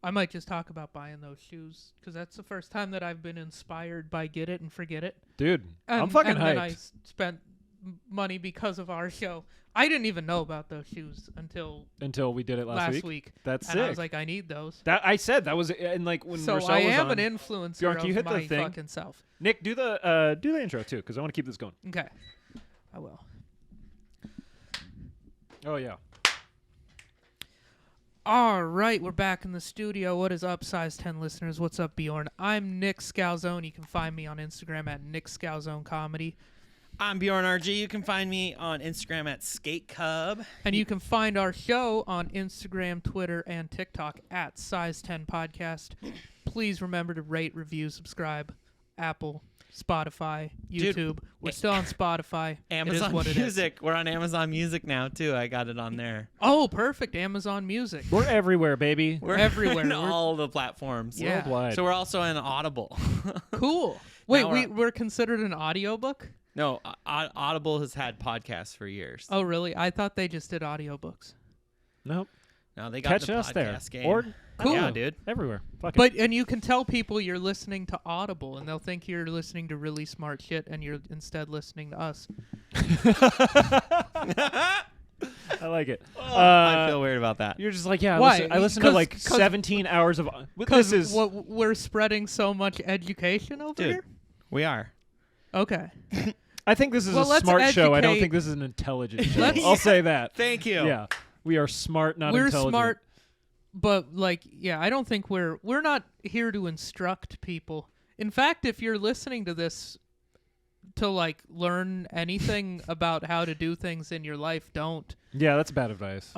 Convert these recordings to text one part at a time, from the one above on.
I might just talk about buying those shoes because that's the first time that I've been inspired by Get It and Forget It. Dude, I'm fucking hyped. And I spent money because of our show. I didn't even know about those shoes until we did it last week. That's and sick. I was like, I need those. That I said that was and like when so Rochelle I was am on, an influencer Bjorn, of you hit my the thing? fucking self. Nick, do the intro too because I want to keep this going. Okay, I will. Oh yeah. All right, we're back in the studio. What is up, Size 10 listeners? What's up, Bjorn? I'm Nick Scalzone. You can find me on Instagram at Nick Scalzone Comedy. I'm Bjorn RG. You can find me on Instagram at SkateCub. And you can find our show on Instagram, Twitter, and TikTok at Size 10 Podcast. Please remember to rate, review, subscribe, Apple, Spotify, YouTube. Dude, we're still on Spotify. Amazon Music. We're on Amazon Music now, too. I got it on there. Oh, perfect. Amazon Music. We're everywhere, baby. We're everywhere. on all the platforms. Yeah. Worldwide. So we're also in Audible. Cool. Wait, we're considered an audiobook? No, Audible has had podcasts for years. Oh, really? I thought they just did audiobooks. Nope. No, they got Catch the us there. podcast game. Or Cool. Yeah, dude. Everywhere. Fuck it. But and you can tell people you're listening to Audible, and they'll think you're listening to really smart shit, and you're instead listening to us. I like it. I feel weird about that. You're just like, yeah. Why? I listen to like 17 hours of. Because This is. we're spreading so much education over Dude. here. We are. Okay. I think this is Well, a let's smart show. I don't educate- think this is an intelligent show. Let's- I'll say that. Thank you. Yeah, we are smart, not We're intelligent. smart, but like, yeah, I don't think we're not here to instruct people. In fact, if you're listening to this to like learn anything about how to do things in your life, don't. Yeah, that's bad advice.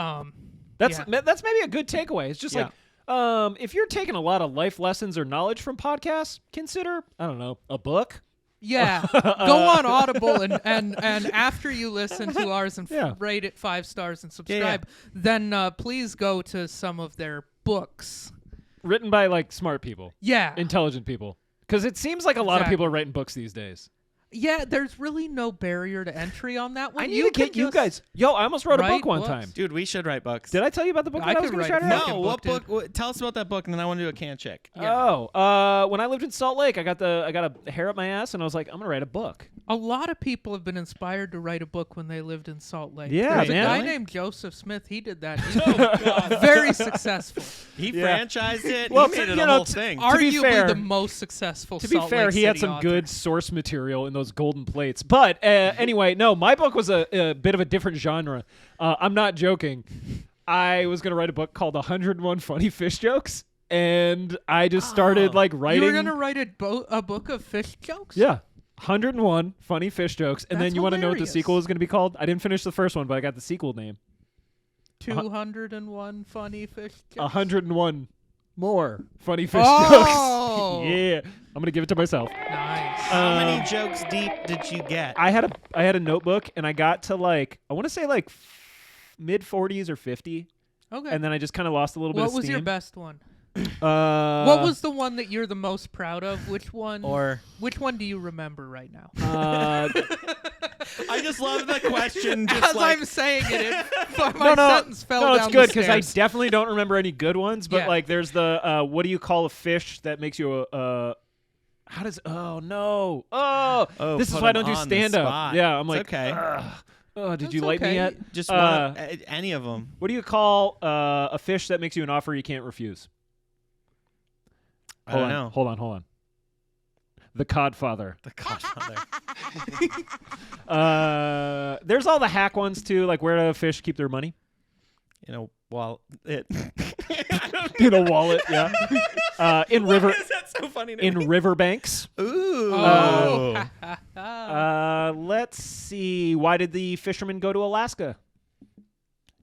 That's That's maybe a good takeaway. It's just Yeah. like, if you're taking a lot of life lessons or knowledge from podcasts, consider, I don't know, a book. Yeah, go on Audible and after you listen to ours and Yeah. rate it 5 stars and subscribe, then please go to some of their books. Written by like smart people, Yeah, intelligent people. Because it seems like a lot of people are writing books these days. yeah. There's really no barrier to entry on that one. I need to get you guys. Yo, I almost wrote a book write one books. time. Dude, we should write books. Did I tell you about the book I that I was could going to write try a to write? fucking No, what book, book? Tell us about that book, and then I want to do a can check. Yeah. Oh, when I lived in Salt Lake, I got a hair up my ass, and I was like, I'm gonna write a book. A lot of people have been inspired to write a book when they lived in Salt Lake. Yeah, There's a man. guy named Joseph Smith. He did that. Very successful. He Yeah. franchised it. Well, he made it you a know, whole thing. To be Arguably fair- the most successful. To be Salt fair, Lake he had City some author. good source material in those golden plates. But anyway, no, my book was a bit of a different genre. I'm not joking. I was gonna write a book called 101 Funny Fish Jokes, and I just started like writing. You were gonna write a book of fish jokes? Yeah. 101 funny fish jokes, and That's then you want to know what the hilarious. sequel is going to be called? I didn't finish the first one, but I got the sequel name. 201 funny fish jokes. 101 more funny fish Oh! jokes. Yeah, I'm gonna give it to myself. Nice. How many jokes deep did you get? I had a notebook, and I got to like I want to say like mid 40s or 50, Okay. and then I just kind of lost a little bit What of was steam. your best one? What What was the one that you're the most proud of? Which one? Or which one do you remember right now? I just love the question. Just As like I'm saying it, my sentence fell no, down it's good the because I stairs. definitely don't remember any good ones. But Yeah. like, there's the what do you call a fish that makes you a how does oh no this is put why I 'em don't do on the stand up. spot. Yeah, I'm It's like okay. Oh, did That's you like me okay. yet? just one, any of them. What do you call a fish that makes you an offer you can't refuse? I don't know. Hold on. The Codfather. The Godfather. There's all the hack ones too, like where do fish keep their money? You know, well, it. In a wallet, yeah. In river, Why is that so funny to in me? riverbanks. Ooh. Oh. Let's see. Why did the fishermen go to Alaska?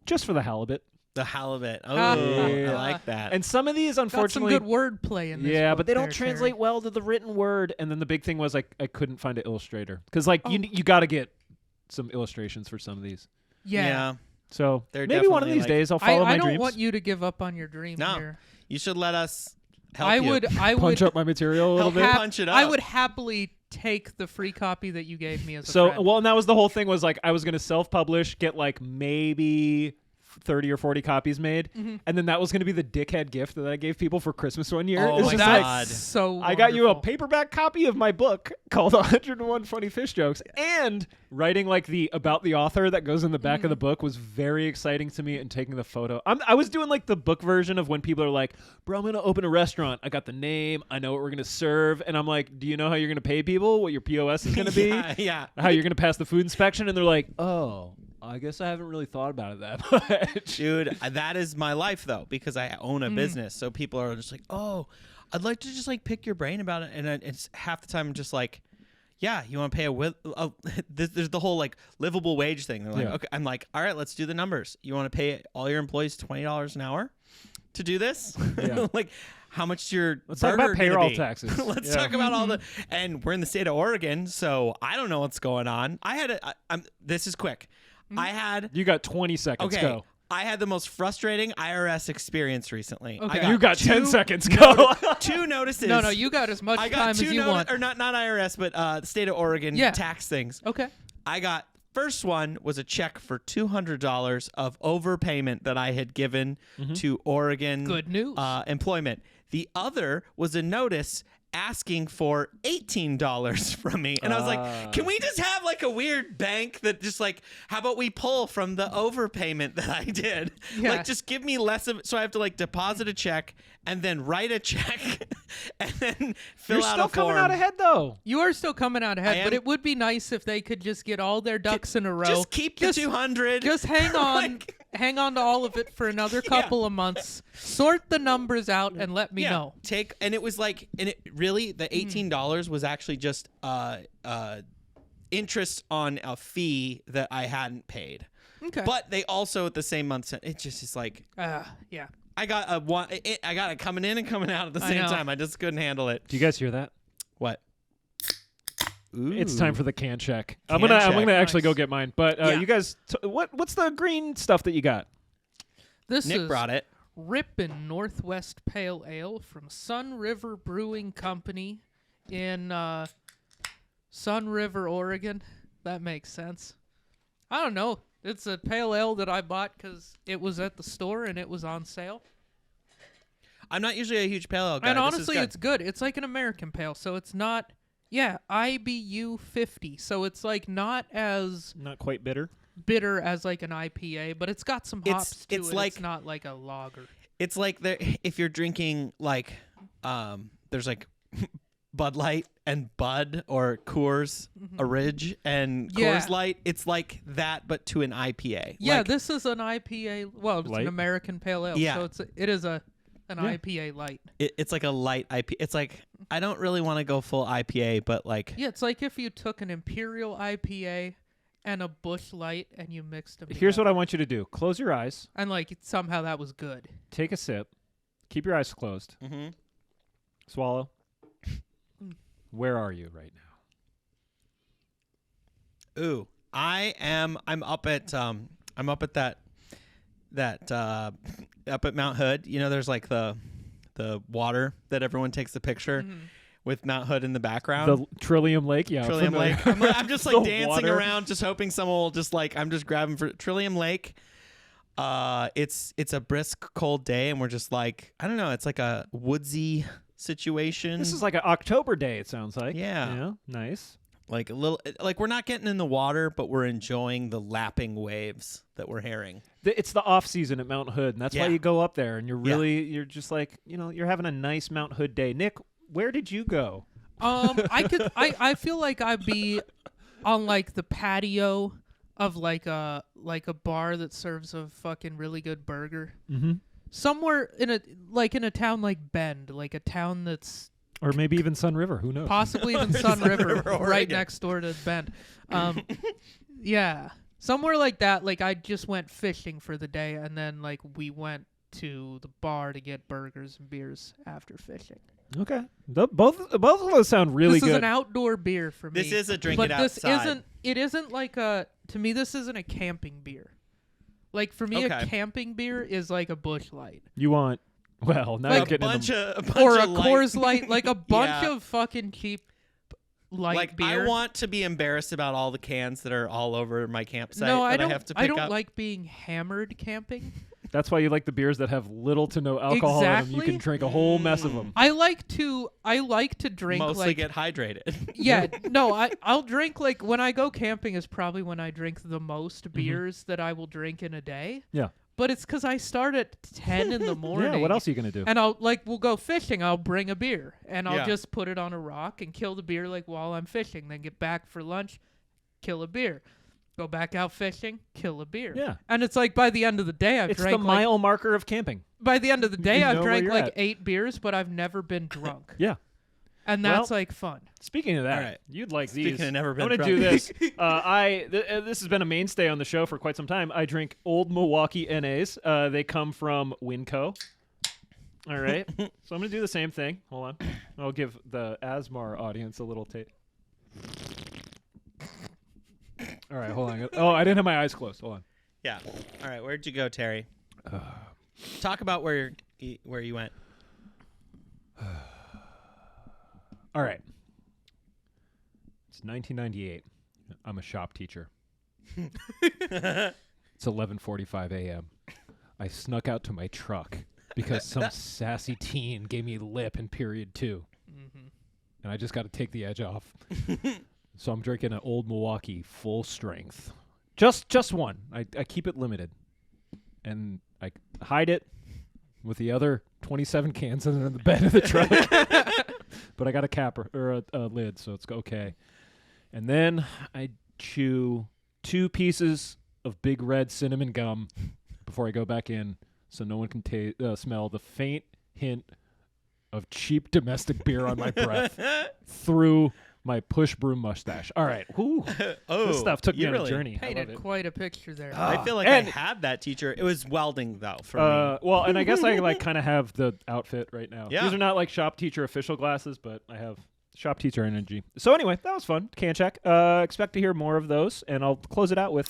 Just for the halibut. The halibut. Oh, Yeah. I like that. And some of these, Got some unfortunately, good wordplay in this. yeah, book but they don't there, translate Terry. well to the written word. And then the big thing was I couldn't find an illustrator because like you got to get some illustrations for some of these. Yeah. So They're maybe one of definitely, these like- days I'll follow my I don't dreams. want you to give up on your dream No. here. You should let us help I you. would punch up my material a little Help bit. hap- punch it I up. would happily take the free copy that you gave me as a So friend. well, and that was the whole thing was like I was gonna self-publish, get like maybe 30 or 40 copies made, and then that was going to be the dickhead gift that I gave people for Christmas one year. Oh It's my just God. like, so I got you a wonderful. paperback copy of my book called 101 Funny Fish Jokes, and writing like the about the author that goes in the back of the book was very exciting to me, and taking the photo. I was doing like the book version of when people are like, bro, I'm going to open a restaurant. I got the name. I know what we're going to serve. And I'm like, do you know how you're going to pay people? What your POS is going to be? Yeah. How you're going to pass the food inspection? And they're like, oh, I guess I haven't really thought about it that much. Dude, that is my life though, because I own a business. So people are just like, oh, I'd like to just like pick your brain about it. And it's half the time just like, yeah, you want to pay there's the whole like livable wage thing. They're like, Yeah. okay, I'm like, all right, let's do the numbers. You want to pay all your employees $20 an hour to do this? Yeah. Like, how much your Let's talk about burger gonna payroll be? taxes. Let's Yeah. talk about all the, and we're in the state of Oregon, so I don't know what's going on. This is quick. I had You got 20 seconds. Okay. Go. I had the most frustrating IRS experience recently. Okay. I You got 10 two seconds. Go. two notices. No, you got as much I got time as two you want. or not IRS, but the state of Oregon Yeah. tax things. Okay. I got first one was a check for $200 of overpayment that I had given to Oregon Good news. employment. The other was a notice asking for $18 from me, and I was like, can we just have like a weird bank that just like, how about we pull from the overpayment that I did? Yeah. Like, just give me less of it, so I have to like deposit a check and then write a check and then fill You're out still a form. coming out ahead, though. You are still coming out I ahead, am- but it would be nice if they could just get all their ducks in a row. Just keep the 200. Just hang on, Like- hang on to all of it for another couple of months. Sort the numbers out and let me know. And it was like, and it really, the $18 was actually just interest on a fee that I hadn't paid. Okay. But they also at the same month sent, it just is like, yeah. I got I got it coming in and coming out at the I same know. time. I just couldn't handle it. Do you guys hear that? What? Ooh. It's time for the can check. Can I'm gonna check. actually go Nice. get mine. But Yeah. you guys, what's the green stuff that you got? This Nick is brought it. Rippin' Northwest Pale Ale from Sun River Brewing Company in Sun River, Oregon. That makes sense. I don't know. It's a pale ale that I bought because it was at the store and it was on sale. I'm not usually a huge pale ale guy. And This is honestly, good. it's good. It's like an American pale, so it's not. Yeah, IBU 50, so it's like not as Not quite bitter. bitter as like an IPA, but it's got some hops to it's it. like- It's not like a lager. It's like if you're drinking like there's like Bud Light and Bud or Coors Ridge and Yeah. Coors Light. It's like that, but to an IPA. Yeah, Like, this is an IPA. Well, it's Light? an American pale ale, Yeah. so it is an IPA light. it's like a light IPA. It's like I don't really want to go full IPA, but like Yeah, it's like if you took an Imperial IPA and a Busch Light and you mixed them. Here's what together. I want you to do. Close your eyes. And like somehow that was good. Take a sip. Keep your eyes closed. mhm. Swallow. Where are you right now? Ooh, I'm up at that up at Mount Hood. You know, there's like the water that everyone takes the picture with Mount Hood in the background. The Trillium Lake? Yeah. Trillium familiar. Lake. I'm just like The dancing water. around, just hoping someone will just like, I'm just grabbing for Trillium Lake. It's a brisk, cold day, and we're just like, I don't know, it's like a woodsy situation. This is like an October day, it sounds like. Yeah. Yeah. Nice. like a little, like we're not getting in the water, but we're enjoying the lapping waves that we're hearing. It's the off season at Mount Hood, and that's why Yeah. you go up there, and Yeah. you're just like, you're having a nice Mount Hood day. Nick, where did you go? I feel like I'd be on like the patio of like a bar that serves a fucking really good burger. Mm-hmm. Somewhere in a town like Bend, like a town that's Or maybe even Sun River. Who knows? possibly even Sun Sun River, River, right Oregon. next door to Bend. Yeah, somewhere like that. Like I just went fishing for the day, and then like we went to the bar to get burgers and beers after fishing. Okay. Both of those sound really this is good. an outdoor beer for me. This is a drink but it this outside. isn't like a, to me this isn't a camping beer. Like for me a Okay. camping beer is like a Busch Light You want, well, now Like you're a getting bunch into of or a light- Coors Light, like a bunch Yeah. of fucking cheap like beer. I want to be embarrassed about all the cans that are all over my campsite No, that I don't. have to pick I don't up. like being hammered camping. That's why you like the beers that have little to no alcohol in them. You Exactly. can drink a whole mess of them. I like to drink Mostly like get hydrated. yeah, no, I'll drink like when I go camping is probably when I drink the most beers that I will drink in a day. Yeah. But it's because I start at 10 in the morning. Yeah, what else are you going to do? And we'll go fishing. I'll bring a beer and I'll Yeah. just put it on a rock and kill the beer like while I'm fishing. Then get back for lunch, kill a beer. Go back out fishing, kill a beer. Yeah. And it's like by the end of the day, I've It's drank the mile marker of camping. by the end of the day, You I've know where drank you're like at. 8 beers, but I've never been drunk. Yeah. And Well, that's like fun. Speaking of that, All right. you'd like Speaking these. of never been I'm gonna drunk. do this. This has been a mainstay on the show for quite some time. I drink Old Milwaukee NAs. They come from Winco. All right. So I'm gonna do the same thing. Hold on. I'll give the Asmar audience a little taste. All right. Hold on. Oh, I didn't have my eyes closed. Hold on. Yeah. All right. Where'd you go, Terry? Talk about where you went. All right. It's 1998. I'm a shop teacher. It's 11:45 a.m. I snuck out to my truck because some sassy teen gave me lip in period 2. Mm-hmm. And I just got to take the edge off. So I'm drinking an Old Milwaukee full strength. Just one. I keep it limited. And I hide it with the other 27 cans under the bed of the truck. But I got a cap or a lid, so it's okay. And then I chew 2 pieces of Big Red cinnamon gum before I go back in, so no one can smell the faint hint of cheap domestic beer on my breath through my push broom mustache. All right. Whew. This stuff took me you on a really journey. I love Painted it. quite a picture there. I feel like And- I had that teacher. It was welding though for me. Well, and I guess I like kind of have the outfit right now. Yeah. These are not like shop teacher official glasses, but I have shop teacher energy. So anyway, that was fun. Can check. Expect to hear more of those, and I'll close it out with.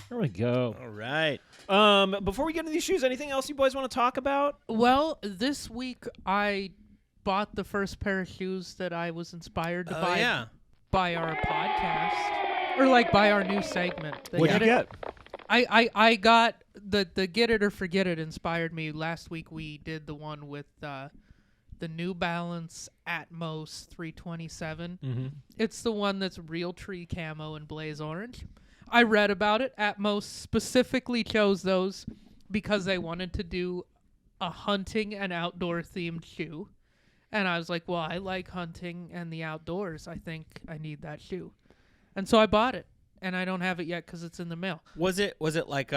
There we go. All right. Before we get into these shoes, anything else you boys want to talk about? Well, this week I bought the first pair of shoes that I was inspired to buy Yeah. by our podcast, or like by our new segment. The What'd you Get It- get? I got the Get It or Forget It inspired me. Last week we did the one with the New Balance Atmos 327. Mm-hmm. It's the one that's real tree camo and blaze orange. I read about it. Atmos specifically chose those because they wanted to do a hunting and outdoor themed shoe. And I was like, well, I like hunting and the outdoors. I think I need that shoe. And so I bought it. And I don't have it yet because it's in the mail. Was it like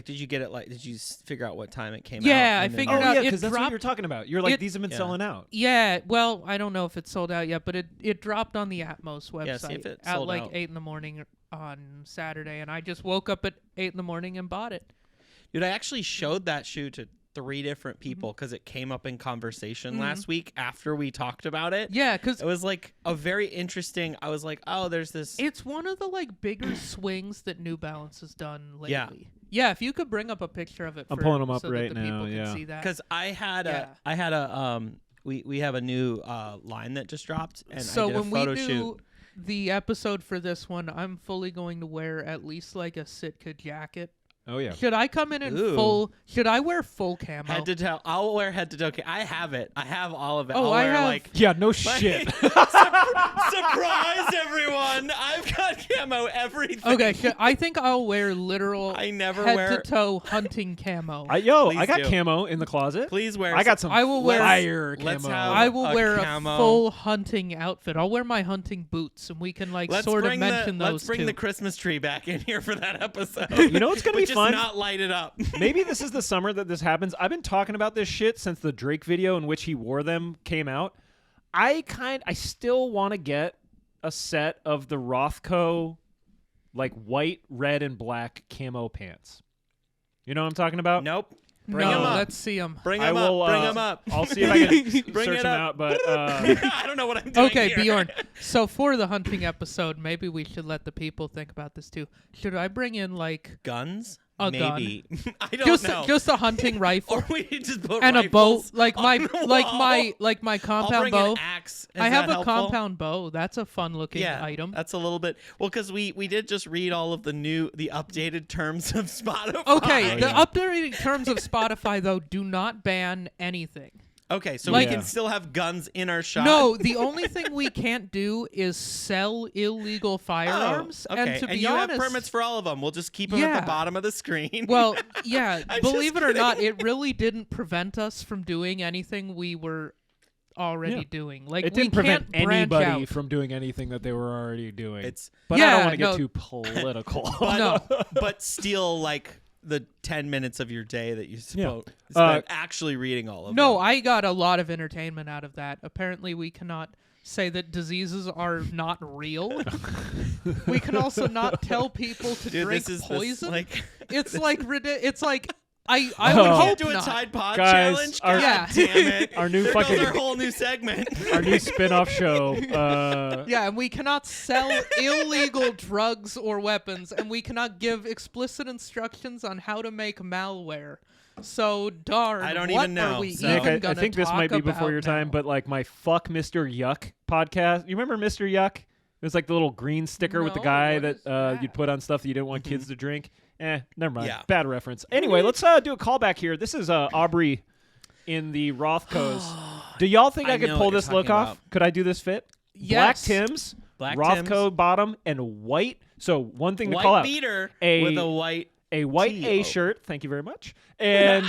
did you get it did you figure out what time it came out? Yeah, I and then- figured Oh out yeah, it because that's what dropped- you're talking about. You're like, it- these have been Yeah. selling out. Yeah, well, I don't know if it's sold out yet, but it dropped on the Atmos website Yeah, see if it at sold like out. 8 in the morning on Saturday. And I just woke up at 8 in the morning and bought it. Dude, I actually showed that shoe to 3 different people because it came up in conversation last week after we talked about it. Yeah, because It was like a very interesting. I was like, oh, there's this. it's one of the like bigger swings that New Balance has done lately. Yeah. Yeah, if you could bring up a picture of it, I'm pulling 'em up so right that the now, people yeah. can see that. Because I had a we have a new line that just dropped, and So I did a when photo we do shoot. the episode for this one, I'm fully going to wear at least like a Sitka jacket. Oh yeah. Should I come in Ooh. full? Should I wear full camo? Head to toe. I'll wear head to toe. I have it. I have all of it. Oh, I'll I wear have- like. Yeah. No shit. Surprise, everyone! I've got camo everything. Okay, I think I'll wear literal I never head wear. to toe hunting camo. I Please got do. camo in the closet. Please wear. I got some I will wear- fire let's camo. have- I will a wear camo. a full hunting outfit. I'll wear my hunting boots, and we can like Let's sort of bring mention those Let's bring too. the Christmas tree back in here for that episode. You know what's gonna be But just fun? not light it up. Maybe this is the summer that this happens. I've been talking about this shit since the Drake video in which he wore them came out. I still want to get a set of the Rothko like white, red, and black camo pants. You know what I'm talking about? Nope. Bring no, them up. let's see them. Bring I them will, up. Bring them up. I'll see if I can Bring search it them up. out, but I don't know what I'm doing Okay, here. Bjorn. So for the hunting episode, maybe we should let the people think about this too. Should I bring in like Guns? A maybe. I don't just know. just a hunting rifle or we just put and a bow, rifles like on my the like wall. my I'll compound bring bow. an axe. Is I have that a helpful? compound bow. That's a fun looking Yeah, item. that's a little bit well because we did just read all of the updated terms of Spotify. Okay, the updated terms of Spotify though do not ban anything. Okay, so Like- we can still have guns in our shop. No, the only thing we can't do is sell illegal firearms. Oh, okay. And to be you honest, have permits for all of them. We'll just keep them at Yeah. the bottom of the screen. well, yeah, I'm believe just it or not, kidding. it really didn't prevent us from doing anything we were already Yeah. doing. Like It we didn't prevent can't branch anybody out. from doing anything that they were already doing. It's but I Yeah, don't want to get no. too political. No. but steal like the 10 minutes of your day that you Yeah. spent actually reading all of No, them. I got a lot of entertainment out of that. Apparently, we cannot say that diseases are not real. We can also not tell people to Dude, drink this is poison. like It's like it's like I would Oh. we hope can't do a not. Tide Pod Guys, challenge. our- God Yeah. damn it! Our new there fucking- goes our whole new segment. Our new spin-off show. Yeah, and we cannot sell illegal drugs or weapons, and we cannot give explicit instructions on how to make malware. So darn, I don't what even know, are we so- Nick, even I gonna think this talk might be before about your time, now? but like my Fuck Mr. Yuck podcast. You remember Mr. Yuck? It was like the little green sticker with the No, guy what that, is that? you'd put on stuff that you didn't want kids to drink. Never mind. Yeah. Bad reference. Anyway, let's do a callback here. This is Aubrey in the Rothkos. Do y'all think I I could know pull what you're this look talking off? about. Could I do this fit? Yes. Black Tims, Black Rothko Tims. bottom, and white. So one thing to White call out. beater A- with a white. A white T. A shirt, thank you very much, and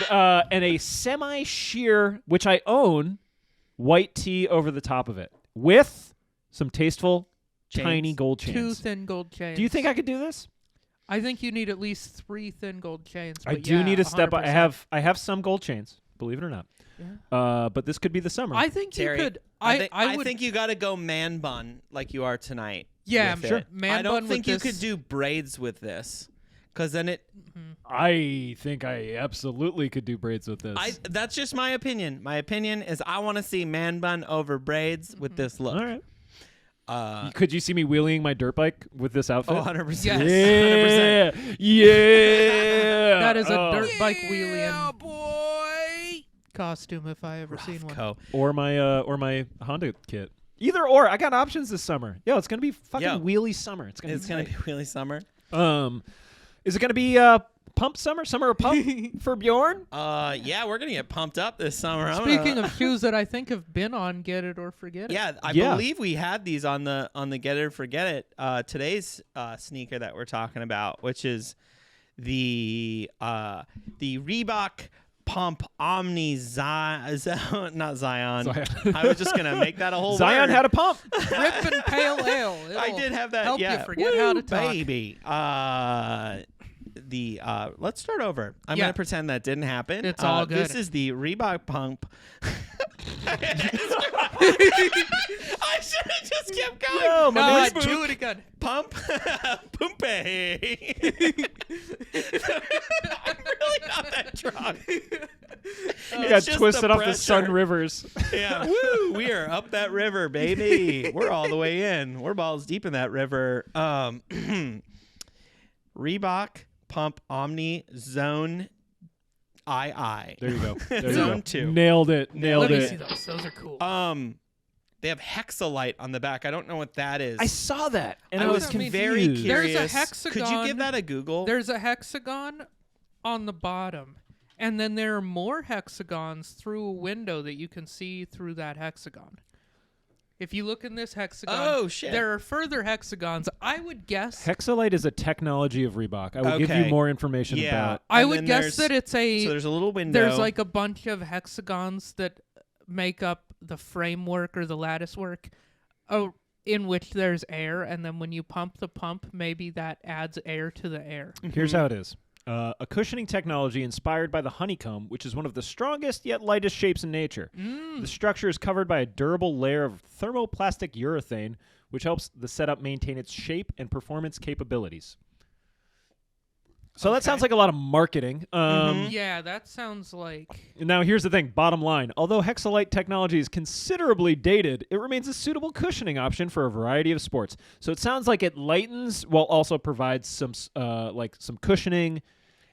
a semi-sheer, which I own, white tee over the top of it with some tasteful Chains. tiny gold Two chains. thin gold chains. Do you think I could do this? I think you need at least 3 thin gold chains. I but do yeah, need to step up. 100%. I have some gold chains, believe it or not. Yeah. But this could be the summer. I think Terry, you could. I would think you got to go man bun like you are tonight. Yeah, with I'm sure. it. Man I don't bun with think you this- could do braids with this, because then it. I think I absolutely could do braids with this. That's just my opinion. My opinion is I want to see man bun over braids with this look. All right. Could you see me wheeling my dirt bike with this outfit? 100%. Yes. 100%. Yeah. That is a Oh. dirt bike wheeling costume if I ever seen one. Co. Or my Honda kit. Either or. I got options this summer. Yo, it's gonna be fucking Yo. wheelie summer. It's gonna It's be gonna great. be really summer. Is it gonna be pump summer? Summer of pump for Bjorn? Yeah, we're gonna get pumped up this summer. I'm Speaking gonna- of shoes that I think have been on Get It or Forget It. yeah, I Yeah. believe we had these on the Get It or Forget It. Today's sneaker that we're talking about, which is the Reebok Pump Omni Zion, not Zion. Zion. I was just gonna make that a whole Zion word. had a pump. Rip and Pale Ale. I It'll did have that. help yeah, you forget how to Woo, talk. baby. Let's start over. I'm Yeah. gonna pretend that didn't happen. It's all good. This is the Reebok Pump. I should have just kept going. Yo, my No, man's do it again. Pump, Pumpe. I'm really not that drunk. You got just twisted the off the Sun pressure. Rivers. Yeah, woo! We are up that river, baby. We're all the way in. We're balls deep in that river. Reebok Pump Omni Zone II. There you go. There you Zone go. 2. Nailed it. Nailed Let me it. see those. Those are cool. They have hexalite on the back. I don't know what that is. I saw that, and I I was was I mean, very confused. curious. There's a Could you hexagon. give that a Google? There's a hexagon on the bottom, and then there are more hexagons through a window that you can see through that hexagon. If you look in this hexagon, Oh, shit. there are further hexagons. I would guess. Hexalite is a technology of Reebok. I will give Okay. you more information Yeah. about. I And would then guess there's- that it's a. So there's a little window. There's like a bunch of hexagons that make up the framework or the lattice work, in which there's air, and then when you pump the pump, maybe that adds air to the air. Here's how it is. A cushioning technology inspired by the honeycomb, which is one of the strongest yet lightest shapes in nature. The structure is covered by a durable layer of thermoplastic urethane, which helps the setup maintain its shape and performance capabilities. So that Okay. sounds like a lot of marketing. Yeah, that sounds like. Now, here's the thing. Bottom line. Although Hexalite technology is considerably dated, it remains a suitable cushioning option for a variety of sports. So it sounds like it lightens while also provides some some cushioning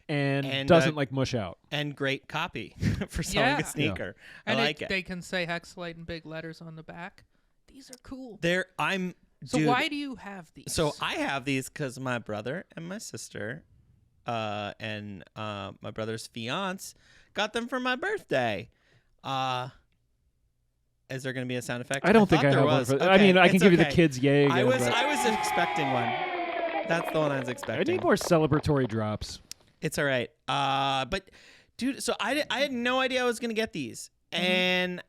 and doesn't like mush out. And great copy for selling a sneaker. And I like it. They can say Hexalite in big letters on the back. These are cool. So dude, why do you have these? So I have these because my brother and my sister and my brother's fiance got them for my birthday. Is there going to be a sound effect? I don't think I have one. Okay, I mean, I can give you the kids yay again. I was expecting one. That's the one I was expecting. I need more celebratory drops. It's all right. But dude, so I had no idea I was going to get these. And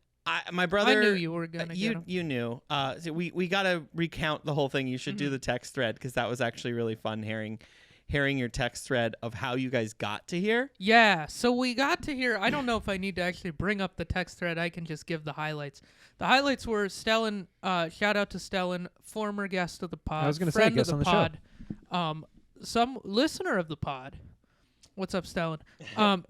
my brother, I knew you were going to get them. You knew. So we got to recount the whole thing. You should do the text thread because that was actually really fun hearing your text thread of how you guys got to here. Yeah, so we got to here. I don't know if I need to actually bring up the text thread. I can just give the highlights. The highlights were Stellan, shout out to Stellan, former guest of the pod. I was going to say, guest on the pod, show. Some listener of the pod. What's up, Stellan?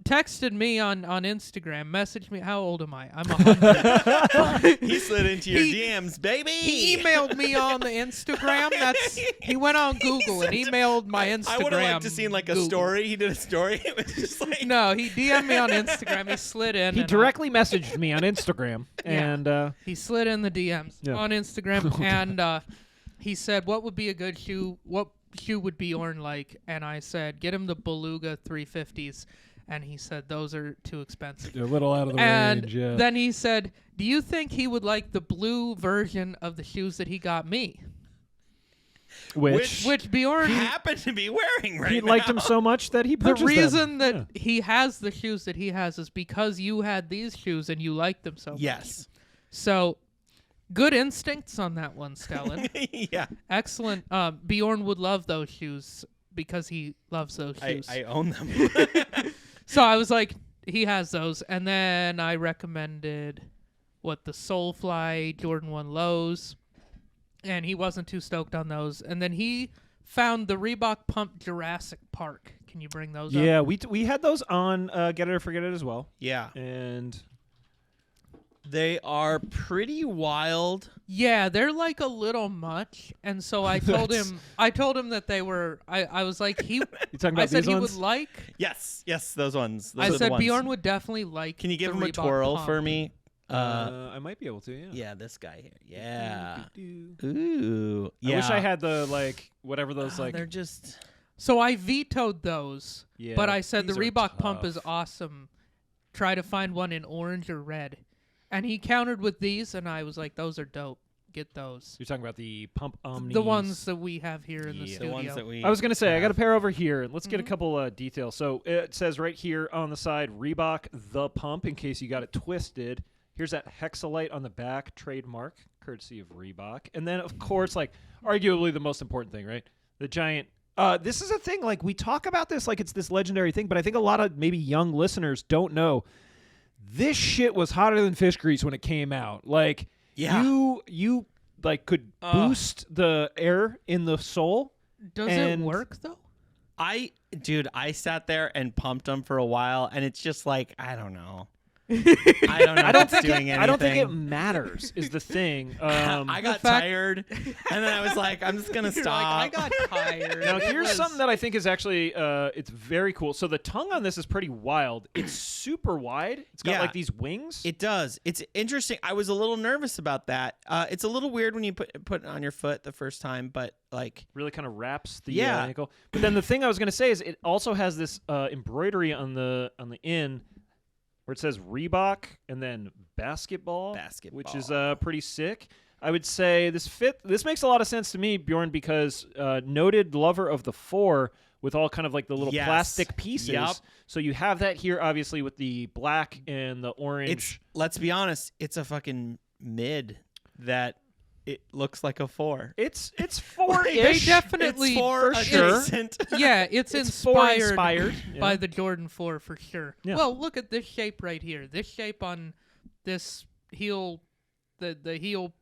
Texted me on Instagram, messaged me. How old am I? I'm 100. He slid into your DMs, baby. He emailed me on the Instagram. He went on Google and emailed my Instagram. I would have liked to seen like a Google. Story. He did a story. It was just like no. He DM'd me on Instagram. He slid in. He directly messaged me on Instagram, and he slid in the DMs on Instagram, and he said, "What would be a good shoe? What shoe would Bjorn like?" And I said, "Get him the Beluga 350s." And he said, "Those are too expensive." They're a little out of the range. Yeah. Then he said, "Do you think he would like the blue version of the shoes that he got me?" Which Bjorn happened to be wearing right he now. liked them so much that he purchased The reason them. that he has the shoes that he has is because you had these shoes and you liked them so much. Yes. So, good instincts on that one, Stellan. Yeah. Excellent. Bjorn would love those shoes because he loves those shoes. I own them. So I was like, he has those. And then I recommended, the Soulfly Jordan 1 Lows. And he wasn't too stoked on those. And then he found the Reebok Pump Jurassic Park. Can you bring those up? Yeah, we had those on Get It or Forget It as well. Yeah. And they are pretty wild. Yeah, they're like a little much. And so I told him that they were I was like You talking about I said these he ones? would like. Yes, those ones. Those I are the said ones. Bjorn would definitely like. Can you give the him a Reebok twirl Pump. for me? I might be able to, yeah. Yeah, this guy here. Yeah. I Ooh. Yeah. wish I had the, whatever those, They're just... So I vetoed those, Yeah, but I said the these are Reebok Pump tough. is awesome. Try to find one in orange or red. And he countered with these, and I was like, those are dope. Get those. You're talking about the Pump Omnis. The ones that we have here in the the studio. ones that we... I was going to say, I got a pair over here. And let's get a couple details. So it says right here on the side, Reebok The Pump, in case you got it twisted. Here's that Hexalite on the back, trademark, courtesy of Reebok. And then, of course, arguably the most important thing, right? The giant... this is a thing, we talk about this like it's this legendary thing, but I think a lot of maybe young listeners don't know. This shit was hotter than fish grease when it came out. Yeah. You could boost the air in the sole. Does it work, though? I sat there and pumped them for a while, and it's just I don't know. I don't know. I don't think doing anything. I don't think it matters. Is the thing. I got tired, and then I was like, I'm just gonna You're stop. like, I got tired. Now here's something that I think is actually it's very cool. So the tongue on this is pretty wild. It's super wide. It's got these wings. It does. It's interesting. I was a little nervous about that. It's a little weird when you put it on your foot the first time, but really kind of wraps the ankle. But then the thing I was gonna say is it also has this embroidery on the in. Where it says Reebok and then basketball, which is pretty sick. I would say this makes a lot of sense to me, Bjorn, because noted lover of the 4 with all kind of the little plastic pieces. Yep. So you have that here, obviously, with the black and the orange. Let's be honest, it's a fucking mid that it looks like a 4. It's 4-ish. They definitely, it's 4 for sure. adjacent. Yeah, it's inspired by the Jordan 4 for sure. Yeah. Well, look at this shape right here. This shape on this heel, the heel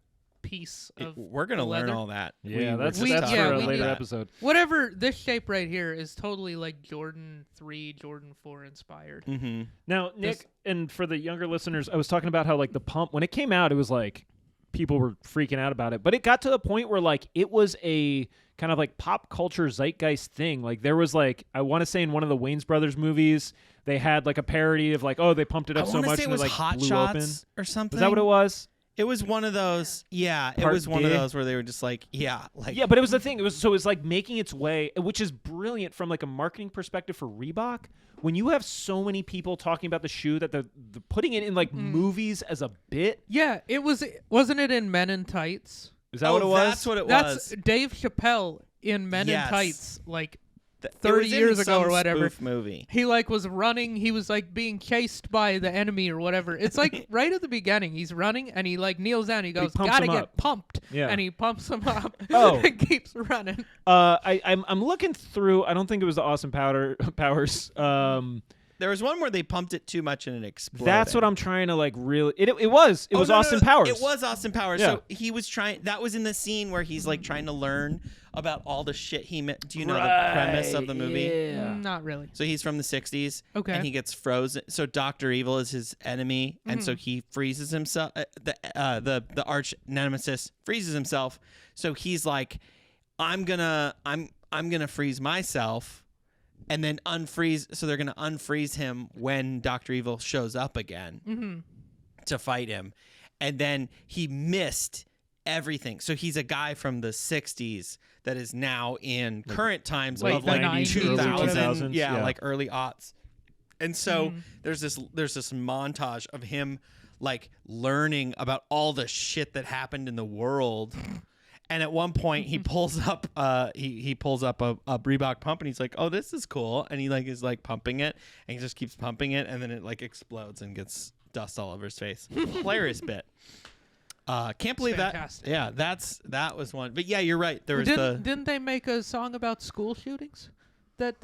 piece of We're gonna the learn leather. all that. Yeah, that's we- for yeah, a we later need- episode. Whatever this shape right here is totally like Jordan 3, Jordan 4 inspired. Mm-hmm. Now, Nick, and for the younger listeners, I was talking about how the pump, when it came out, it was people were freaking out about it. But it got to the point where it was a kind of like pop culture zeitgeist thing. Like there was like, I want to say in one of the Wayans Brothers movies, they had like a parody of like, oh, they pumped it up so much say it and was it like Hot blew Shots open. or something. Was that what it was? It was one of those. Yeah, it Part was one D. of those where they were just like, yeah, But it was the thing. It was like making its way, which is brilliant from like a marketing perspective for Reebok. When you have so many people talking about the shoe that the putting it in like movies as a bit. Yeah, it wasn't it in Men in Tights? Is that what it was? That's what it That's was. Dave Chappelle in Men Yes. in Tights, like It 30 was in years ago or some whatever. spoof movie. He like was running. He was like being chased by the enemy or whatever. It's like right at the beginning. He's running and he like kneels down. He goes, pumps "Gotta him get up." pumped." Yeah. And he pumps him up. Oh. and keeps running. I'm looking through. I don't think it was the Austin Powers. There was one where they pumped it too much and it exploded. That's what I'm trying to like really. It was Oh, no, Austin no, Powers. It was Austin Powers. Yeah. So he was trying. That was in the scene where he's like trying to learn about all the shit he met. Do you know the premise of the movie? Yeah. Not really. So he's from the 60s. Okay. And he gets frozen. So Dr. Evil is his enemy. And so he freezes himself. The arch nemesis freezes himself. So he's like, I'm gonna freeze myself and then unfreeze. So they're going to unfreeze him when Dr. Evil shows up again to fight him. And then he missed everything. So he's a guy from the 60s that is now in current times like of the like 90s, 2000, yeah. like early aughts. And so there's this montage of him like learning about all the shit that happened in the world. And at one point he pulls up he pulls up a Reebok pump and he's like, "Oh, this is cool." And he like is like pumping it and he just keeps pumping it and then it like explodes and gets dust all over his face. Hilarious bit. Can't believe that. fantastic. Yeah, that was one. But yeah, you're right. There was Didn't they make a song about school shootings? That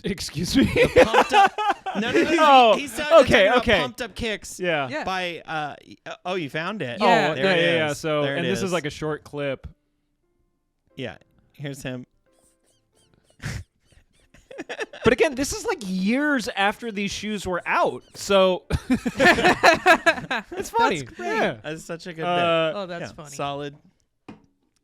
Excuse me. pumped up. No. Oh, He's okay. Pumped up kicks. Yeah. Yeah. By oh, you found it. Yeah. Oh, There it yeah. is. So, There it and this is is. like a short clip. Yeah. Here's him. But again, this is like years after these shoes were out. So it's funny. That's great. Yeah. That's such a good bit. oh, that's Yeah, funny.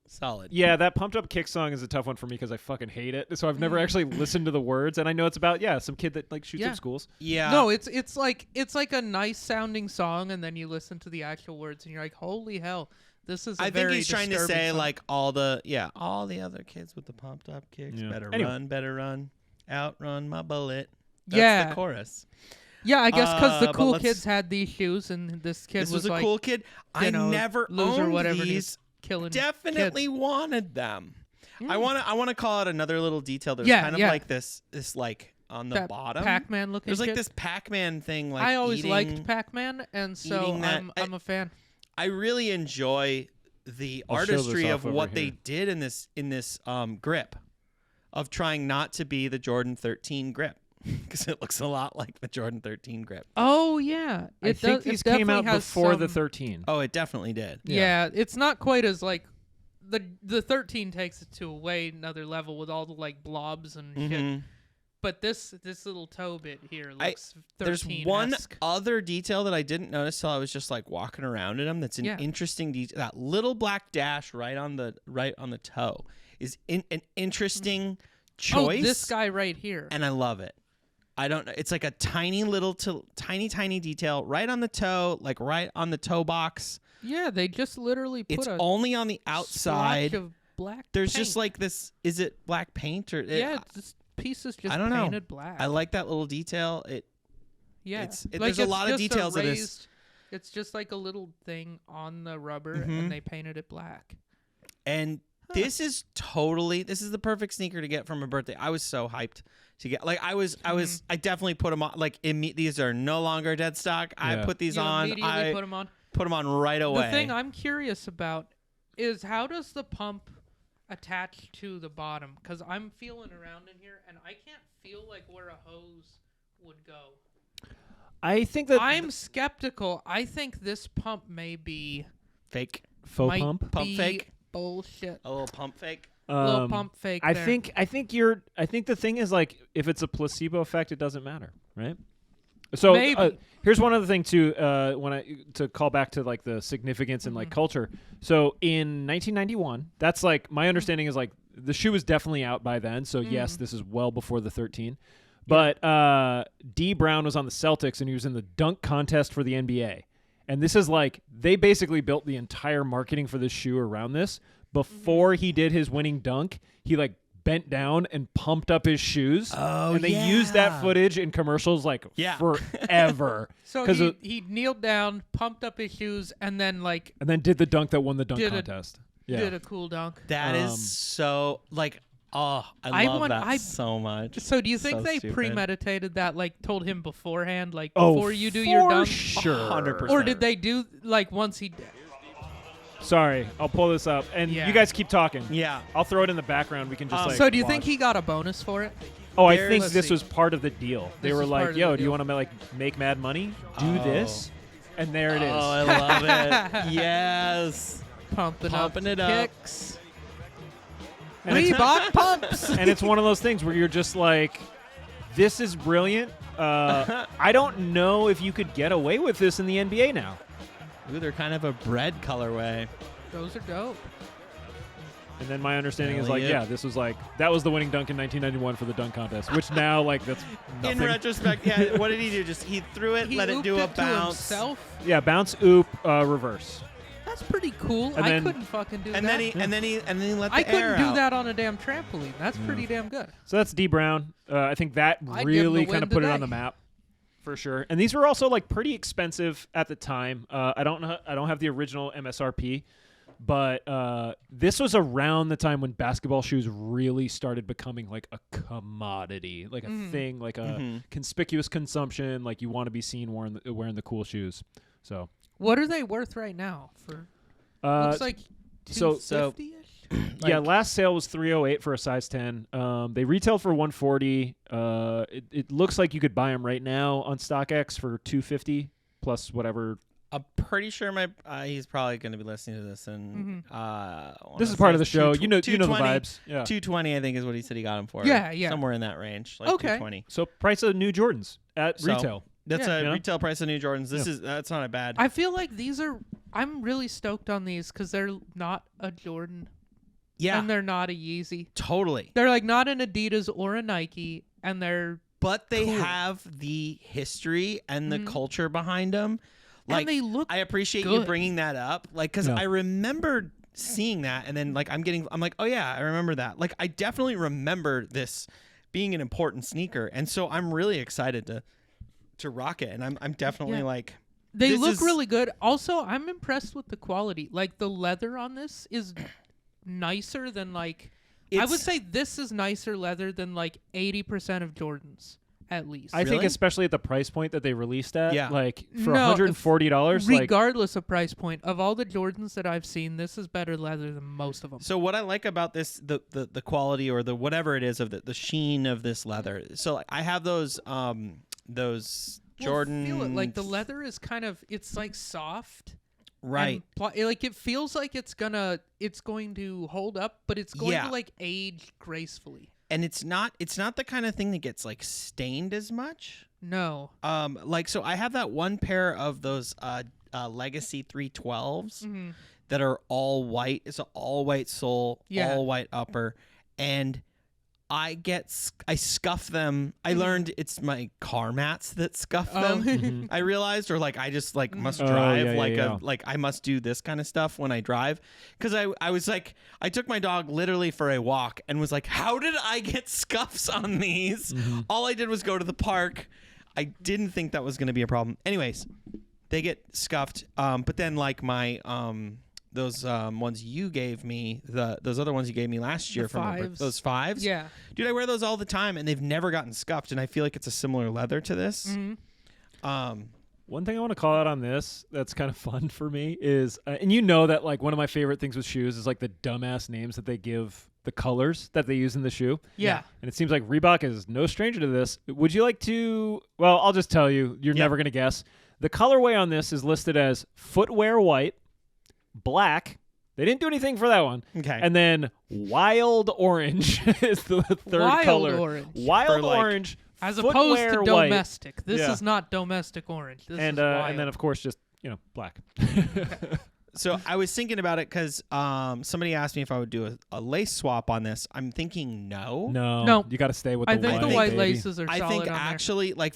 Solid. Yeah, that pumped up kick song is a tough one for me because I fucking hate it. So I've never actually listened to the words, and I know it's about some kid that like shoots Yeah. up schools. Yeah. No, it's like a nice sounding song, and then you listen to the actual words, and you're like, "Holy hell, this is." I think he's trying to say song. like all the other kids with the pumped up kicks Yeah. better Anyway. run, outrun my bullet. That's Yeah. the chorus. Yeah, I guess because the but cool let's- kids had these shoes, and this kid This was a like, cool kid. I you know, never loser, owned whatever. and these. he's killing Definitely kids. wanted them. I want to call out another little detail. There's Yeah, kind of yeah. like this like on the That bottom. Pac-Man looking. There's like kid. this Pac-Man thing. Like I always eating, liked Pac-Man, and so eating that- I'm a fan. I really enjoy the I'll show this artistry off of over what here. they did in this grip, of trying not to be the Jordan 13 grip, because it looks a lot like the Jordan 13 grip. Oh yeah, I think these came out before the 13. Oh, it definitely did. Yeah, it's not quite as like the 13 takes it to a way another level with all the like blobs and shit. Mhm. But this little toe bit here I- looks 13. There's one other detail that I didn't notice till I was just like walking around in them. That's an Yeah. interesting detail. That little black dash right on the toe is an interesting choice. Oh, this guy right here. And I love it. I don't know. It's like a tiny little tiny detail right on the toe, like right on the toe box. Yeah, they just literally put It's a only on the splotch outside. of black. There's paint. just like this. Is it black paint or? yeah, it's just pieces just I don't know. painted black. I like that little detail. yeah, there's a lot of just details of this. raised- It's just like a little thing on the rubber, Mhm. and they painted it black. And this is the perfect sneaker to get from a birthday. I was so hyped to get. Like I definitely put them on. Like these are no longer dead stock. I Yeah. put these You on. immediately I put them on. put them on right away. The thing I'm curious about is how does the pump attach to the bottom? Because I'm feeling around in here, and I can't feel like where a hose would go. I think that I'm skeptical. I think this pump may be fake. faux might pump. Pump be fake? bullshit. A little pump fake. Little pump fake. I there. think the thing is like if it's a placebo effect, it doesn't matter, right? So Maybe. here's one other thing too. To call back to like the significance and like culture. So in 1991, that's like my understanding is like the shoe was definitely out by then. So yes, this is well before the 13. But D Brown was on the Celtics, and he was in the dunk contest for the NBA. And this is like, they basically built the entire marketing for this shoe around this. Before he did his winning dunk, he like bent down and pumped up his shoes. Oh, and they used that footage in commercials like forever. So he kneeled down, pumped up his shoes, and then did the dunk that won the dunk contest. Did a cool dunk. That is so like, oh, I love that so much. So do you think they stupid. premeditated that, like told him beforehand, like Oh, before you do your dunk? Sure. 100%. Or did they do like once he? Sorry, I'll pull this up, and you guys keep talking. Yeah. I'll throw it in the background. We can just So do you watch. think he got a bonus for it? Oh, I think Let's this see. was part of the deal. They This were is part like, of the "Yo, do you deal. want to like make mad money? Do this," and there it is. Oh, I love it. Yes. Pumping it up. Kicks. And it's- Reebok pumps. And it's one of those things where you're just like, "This is brilliant." I don't know if you could get away with this in the NBA now. Ooh, they're kind of a bread colorway. Those are dope. And then my understanding is Hell like, yeah. this was like that was the winning dunk in 1991 for the dunk contest, which now like that's nothing. In retrospect, yeah, what did he do? Just he threw it, He let it ooped do a to bounce. himself. Yeah, bounce, oop, reverse. That's pretty cool. And I then- couldn't fucking do And that. then he let the I air couldn't do out. that on a damn trampoline. That's pretty damn good. So that's D Brown. I think that I'd give him really the kind of win put it on today. the map for sure. And these were also like pretty expensive at the time. I don't have the original MSRP, but this was around the time when basketball shoes really started becoming like a commodity, like a thing, like a conspicuous consumption. Like you want to be seen wearing the cool shoes. So What are they worth right now? For looks like so- $250-ish? yeah, last sale was $308 for a size 10. They retailed for $140. It looks like you could buy them right now on StockX for $250 plus whatever. I'm pretty sure he's probably going to be listening to this, and This is part of the show. You know the 220 vibes. Yeah. 220, I think, is what he said he got him for. Yeah, yeah. somewhere in that range, like Okay. 220. So price of new Jordans at So, retail. That's Yeah. a You know? retail price of new Jordans. That's not a bad. I feel like I'm really stoked on these because they're not a Jordan yeah, and they're not a Yeezy. totally. They're like not an Adidas or a Nike, and they're But they Cool. have the history and the culture behind them. Like and they look. I appreciate you good. bringing that up, like because Yeah. I remember seeing that, and then like I'm like, oh yeah, I remember that. Like I definitely remember this being an important sneaker, and so I'm really excited to rock it, and I'm definitely Yeah. like. They this look is- really good. Also, I'm impressed with the quality. Like the leather on this is nicer than like. I would It's- say this is nicer leather than like 80% of Jordans, at least. I think Really? especially at the price point that they released at, Yeah. like for No, $140, like regardless of price point, of all the Jordans that I've seen, this is better leather than most of them. So what I like about this, the quality or the whatever it is of the sheen of this leather. So like, I have those Jordan. Feel it. Like the leather is kind of, it's like soft. right. and like it feels like it's going to hold up, but it's going Yeah. to like age gracefully. And it's not the kind of thing that gets like stained as much. No. Like so I have that one pair of those Legacy 312s Mhm. that are all white. It's an all white sole, Yeah. all white upper, and I scuff them. I learned it's my car mats that scuff Oh. them. I realized, or like I just like must Oh, drive yeah, like yeah. like I must do this kind of stuff when I drive, because I was like I took my dog literally for a walk and was like, how did I get scuffs on these? All I did was go to the park. I didn't think that was going to be a problem. Anyways, they get scuffed. But then like my those ones you gave me, those other ones you gave me last year from fives. those fives. Yeah. Dude, I wear those all the time, and they've never gotten scuffed, and I feel like it's a similar leather to this. Mhm. One thing I want to call out on this that's kind of fun for me is, and you know that like one of my favorite things with shoes is like the dumbass names that they give the colors that they use in the shoe. Yeah. And it seems like Reebok is no stranger to this. Would you like to, well, I'll just tell you, you're Yeah. never going to guess. The colorway on this is listed as footwear white, black. They didn't do anything for that one. Okay. And then wild orange is the third Wild color. orange. Wild For, like, orange. As opposed to footwear white. domestic. This Yeah. is not domestic orange. This And is wild. and then of course just black. So I was thinking about it because somebody asked me if I would do a lace swap on this. I'm thinking no. No. You got to stay with I the think white. the white baby. laces are I solid think on there. actually, like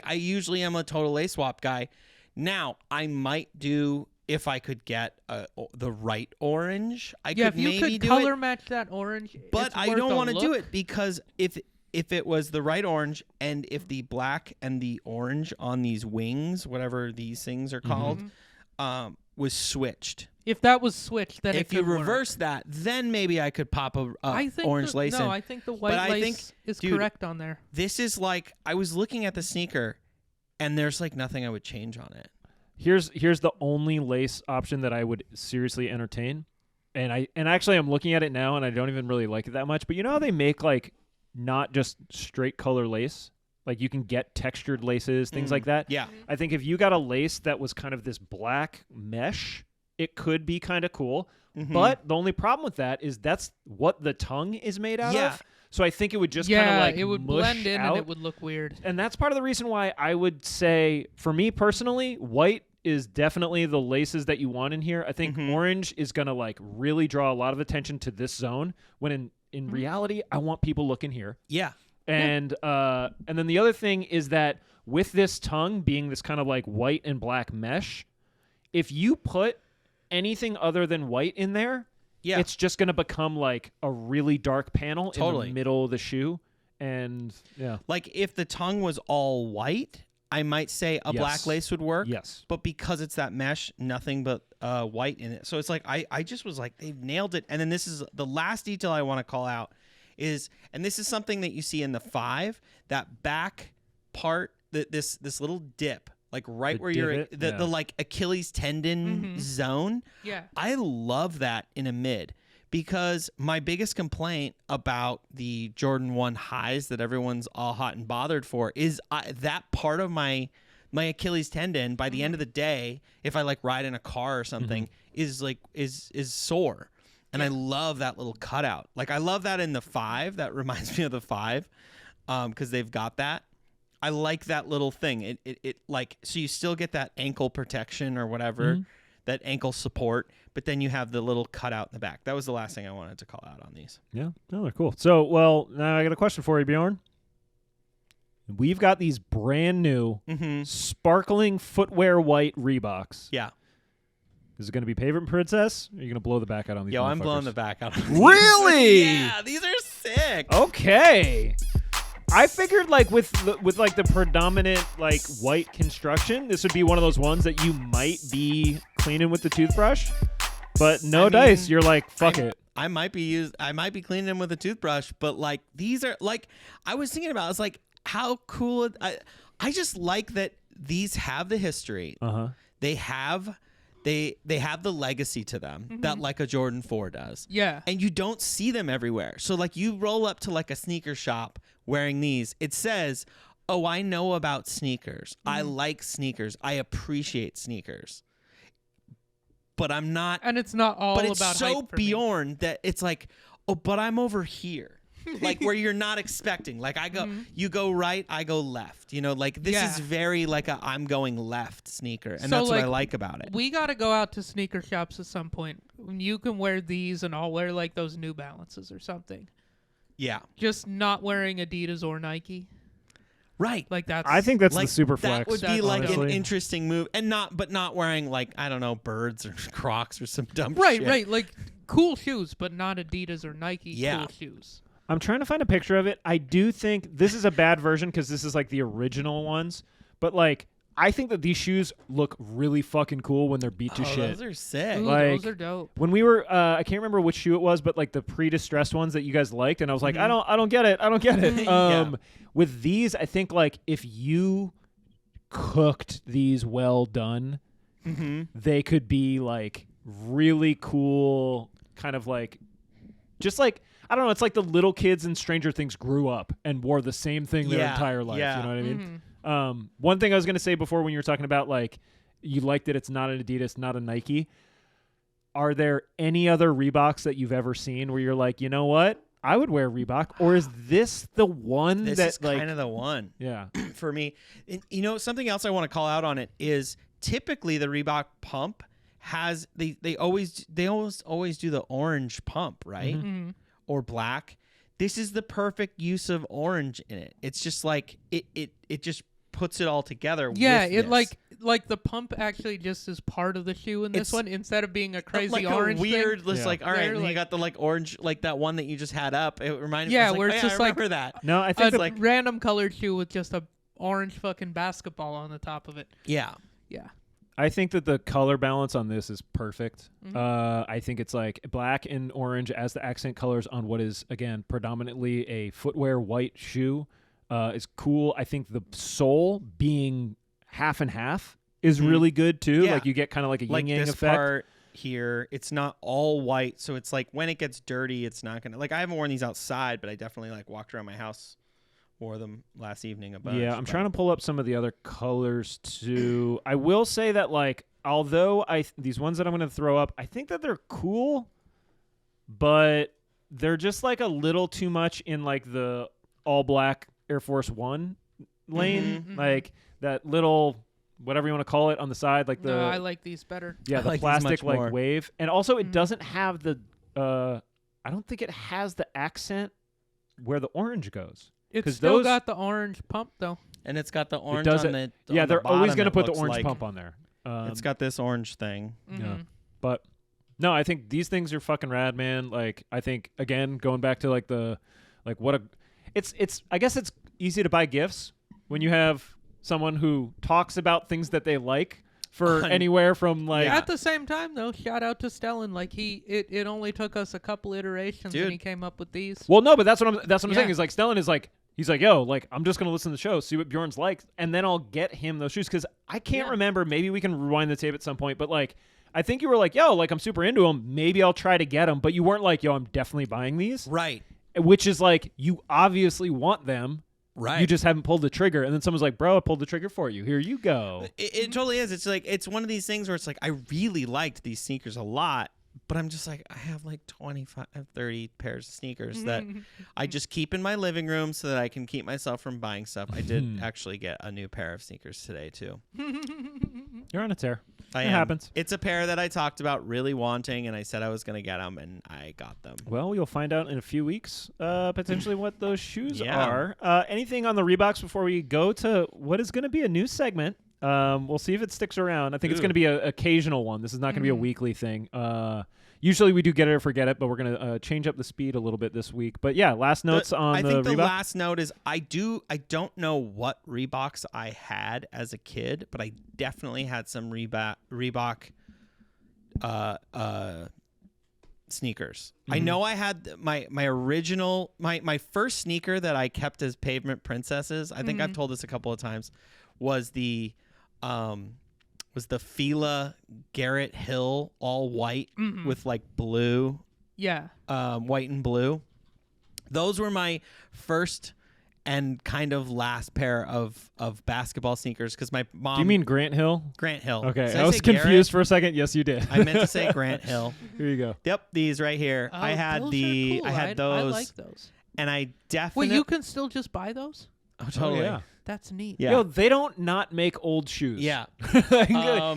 I usually am a total lace swap guy. Now I might do if I could get the right orange. I Yeah, could if you maybe could do color it, match that orange, but it's I worth don't a want to do look. it because if it was the right orange and if the black and the orange on these wings, whatever these things are called, was switched. If that was switched, then If it you could work. reverse that, then maybe I could pop a I think orange lace in. No, I think the white I lace think, is dude, correct on there. This is like I was looking at the sneaker, and there's like nothing I would change on it. Here's the only lace option that I would seriously entertain, and actually I'm looking at it now and I don't even really like it that much. But you know how they make like not just straight color lace, like you can get textured laces, things like that. Yeah. I think if you got a lace that was kind of this black mesh, it could be kind of cool. But the only problem with that is that's what the tongue is made out of. So I think it would just kind of like it would mush blend in out. and it would look weird. And that's part of the reason why I would say, for me personally, white is definitely the laces that you want in here. I think orange is going to like really draw a lot of attention to this zone when in reality, I want people looking here. Yeah. And then the other thing is that with this tongue being this kind of like white and black mesh, if you put anything other than white in there, it's just going to become like a really dark panel in the middle of the shoe. And like if the tongue was all white, I might say a black lace would work. Yes. But because it's that mesh, nothing but white in it. So it's like I just was like, they've nailed it. And then this is the last detail I want to call out is, and this is something that you see in the 5, that back part, this little dip, like right where divot? you're the like Achilles tendon zone. Yeah. I love that in a mid. Because my biggest complaint about the Jordan 1 highs that everyone's all hot and bothered for is that part of my Achilles tendon by the end of the day, if I like ride in a car or something, is sore. And I love that little cutout. Like I love that in the 5. That reminds me of the 5 because they've got that. I like that little thing. It like, so you still get that ankle protection or whatever, that ankle support, but then you have the little cutout in the back. That was the last thing I wanted to call out on these. Yeah, no, they're cool. So, well, now I got a question for you, Bjorn. We've got these brand new sparkling footwear white Reeboks. Yeah. Is it going to be Pavement Princess? Or are you going to blow the back out on these Yo, I'm motherfuckers? blowing the back out. Really? Yeah, these are sick. Okay. I figured like with like the predominant like white construction, this would be one of those ones that you might be cleaning with the toothbrush, but no dice. You're like, fuck it. I might be cleaning them with a toothbrush, but like these are like, I was thinking about, I was like, how cool. I just like that these have the history. They have the legacy to them that like a Jordan 4 does. Yeah. And you don't see them everywhere. So like you roll up to like a sneaker shop wearing these, it says, "Oh, I know about sneakers. I like sneakers. I appreciate sneakers." But I'm not. And it's not all But about it's so hype for me. Bjorn that it's like, "Oh, but I'm over here." Like where you're not expecting. Like I go, you go right, I go left. You know, like this is very like a I'm going left sneaker, and So, that's what I like, like about it. We got to go out to sneaker shops at some point. You can wear these and I'll wear like those New Balances or something. Yeah, Just not wearing Adidas or Nike. right. Like that's I think that's like the super that flex. would be like an honestly. interesting move, and not wearing like I don't know Birds or Crocs or some dumb right, shit. right. Like cool shoes, but not Adidas or Nike Yeah. cool shoes. I'm trying to find a picture of it. I do think this is a bad version because this is like the original ones, but like I think that these shoes look really fucking cool when they're beat to shit. Those are sick. Ooh, Like, those are dope. When we were, I can't remember which shoe it was, but like the pre-distressed ones that you guys liked, and I was like, I don't get it. Yeah. With these, I think like if you cooked these well done, they could be like really cool, kind of like, just like I don't know. It's like the little kids in Stranger Things grew up and wore the same thing their entire life. Yeah. You know what I mean? One thing I was going to say before when you were talking about like you liked that it's not an Adidas, not a Nike. Are there any other Reeboks that you've ever seen where you're like, you know what? I would wear Reebok, or is this the one This that is like kind of the one yeah. for me. And, you know, something else I want to call out on it is typically the Reebok pump has they always do the orange pump, right? Mm-hmm. Or black. This is the perfect use of orange in it. It's just like it just puts it all together. Yeah, with it this. like the pump actually just is part of the shoe in this It's one instead of being a crazy like orange a weird thing. list. Yeah. Like, all right, They're and you like- got the like orange, like that one that you just had up. It reminded Yeah, me. where it's I just like- remember that. No, I A think like- random colored shoe with just a orange fucking basketball on the top of it. Yeah. Yeah. I think that the color balance on this is perfect. Mhm. I think it's like black and orange as the accent colors on what is, again, predominantly a footwear white shoe is cool. I think the sole being half and half is Mhm. really good too. Yeah. Like you get kind of like a Like yin-yang this effect. part here, it's not all white, so it's like when it gets dirty, it's not gonna. Like I haven't worn these outside, but I definitely like walked around my house, wore them last evening a bunch. Yeah, I'm trying to pull up some of the other colors too. I will say that like although these ones that I'm going to throw up, I think that they're cool, but they're just like a little too much in like the all black Air Force 1 lane, Mhm. like that little whatever you want to call it on the side, like the No, I like these better. yeah, I the like these plastic much like more. wave. And also it Mhm. doesn't have the I don't think it has the accent where the orange goes. It's 'Cause still those- got the orange pump though. And it's got the orange does on it- the Yeah, on the they're always bottom, going to it put the looks orange like. pump on there. It's got this orange thing. Mhm. But no, I think these things are fucking rad, man. Like I think again, going back to like the like what a it's I guess it's easy to buy gifts when you have someone who talks about things that they like for On- anywhere from like Yeah. At the same time, though, shout out to Stellan. Like it only took us a couple iterations, Dude. and he came up with these. Well, no, but that's what I'm Yeah. saying is like Stellan is like he's like, yo, like I'm just gonna listen to the show, see what Bjorn's like, and then I'll get him those shoes because I can't Yeah. remember. Maybe we can rewind the tape at some point, but like I think you were like, yo, like I'm super into them. Maybe I'll try to get them, but you weren't like, yo, I'm definitely buying these, Right. which is like you obviously want them. Right. You just haven't pulled the trigger, and then someone's like, bro, I pulled the trigger for you. Here you go. It totally is. It's like it's one of these things where it's like I really liked these sneakers a lot, but I'm just like I have like 25, 30 pairs of sneakers that I just keep in my living room so that I can keep myself from buying stuff. I did actually get a new pair of sneakers today too. You're on a tear. It happens. It's a pair that I talked about really wanting, and I said I was going to get them, and I got them. Well, you'll find out in a few weeks, potentially what those shoes Yeah. are. Anything on the Reeboks before we go to what is going to be a new segment? We'll see if it sticks around. I think it's Ooh. going to be an occasional one. This is not going to be a weekly thing. Usually we do get it or forget it, but we're going to change up the speed a little bit this week. But yeah, last notes on I the think the Reebok. last note is I don't know what Reeboks I had as a kid, but I definitely had some Reebok sneakers. I know I had my original my first sneaker that I kept as pavement princesses. I think I've told this a couple of times was the Fila Garrett Hill all white with like blue Yeah. white and blue. Those were my first and kind of last pair of basketball sneakers because my mom. Do you mean Grant Hill? Grant Hill? Okay, Did I was say confused Garrett? for a second. Yes, you did. I meant to say Grant Hill. Here you go. Yep, these right here. Oh, I had those are the cool. I had those, I like those. and I definitely. Wait, you can still just buy those? Oh, totally. yeah. That's neat. Yeah. Yo, they don't not make old shoes. Yeah. Like,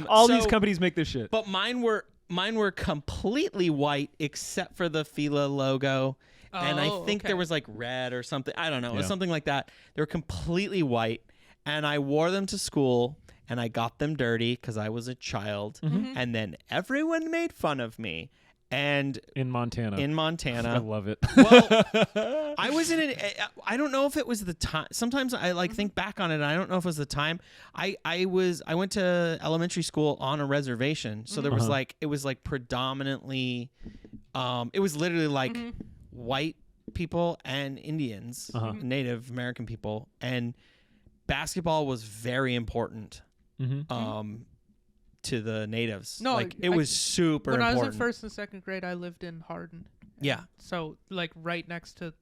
all these so- companies make this shit. But mine were completely white except for the Fila logo. And I Oh, think okay. there was like red or something. I don't know. It was Yeah. something like that. They were completely white. And I wore them to school and I got them dirty because I was a child. Mm-hmm. And then everyone made fun of me. And In Montana. in I Montana, love it. well, I was in it. I don't know if it was the time. Sometimes I like think back on it. And I don't know if it was the time. I went to elementary school on a reservation, so there was Uh-huh. like it was like predominantly, it was literally like white people and Indians, Uh-huh. Native American people, and basketball was very important Mhm. to the natives. No, like it I- was super When I important. was in first and second grade, I lived in Hardin. Yeah. So like right next to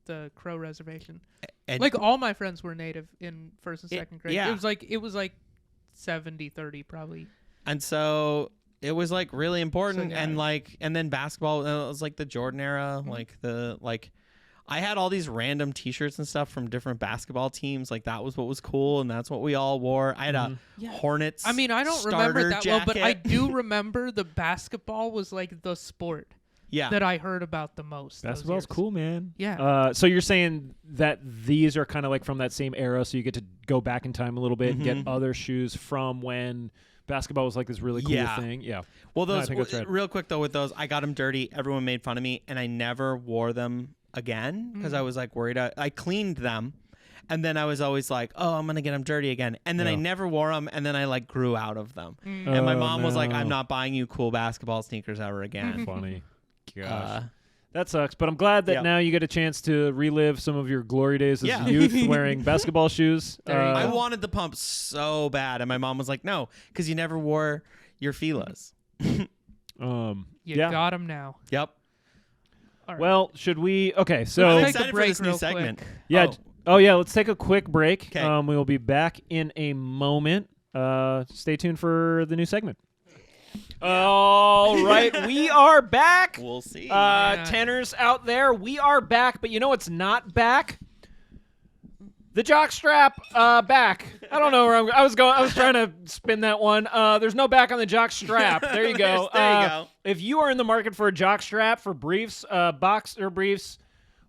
the Crow Reservation. And Like all my friends were native in first and It- second grade. yeah. It was like 70-30 probably. And so it was like really important, So, yeah. and then basketball it was like the Jordan era, like I had all these random T-shirts and stuff from different basketball teams. Like that was what was cool, and that's what we all wore. I had a Hornets. I mean, I don't remember it that well, but I do remember the basketball was like the sport that I heard about the most. Basketball's cool, man. Yeah. So you're saying that these are kind of like from that same era, so you get to go back in time a little bit and get other shoes from when basketball was like this really cool thing. Yeah. Well, those I think that's right. real quick though, with those, I got them dirty. Everyone made fun of me, and I never wore them again because I was like worried. I cleaned them, and then I was always like, "Oh, I'm gonna get them dirty again," and then I never wore them, and then I like grew out of them. And my mom was like, "I'm not buying you cool basketball sneakers ever again." Funny. Gosh. That sucks, but I'm glad that now you get a chance to relive some of your glory days as a youth wearing basketball shoes. I wanted the pump so bad, and my mom was like, "No, because you never wore your Fila's." You got them now. Yep. All right. Well, should we? Okay, so I'm Take a excited for break this new real segment. quick. yeah. Oh yeah, let's take a quick break. 'Kay. We will be back in a moment. Stay tuned for the new segment. All right, we are back. We'll see. Tenors out there, we are back. But you know what's not back? The jockstrap back. I don't know where I was going. I was trying to spin that one. There's no back on the jockstrap. There you go. There you go. If you are in the market for a jockstrap for briefs, boxer briefs,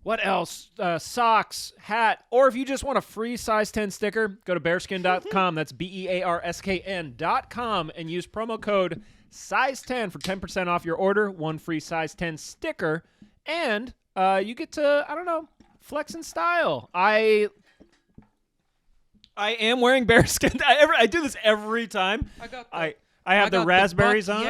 what else? Socks, hat, or if you just want a free size 10 sticker, go to bearskin.com. That's BEARSKN.com and use promo code size10 for 10% off your order, one free size 10 sticker, and you get to, I don't know, flex in style. I am wearing bearskin. I do this every time. I have the raspberries on.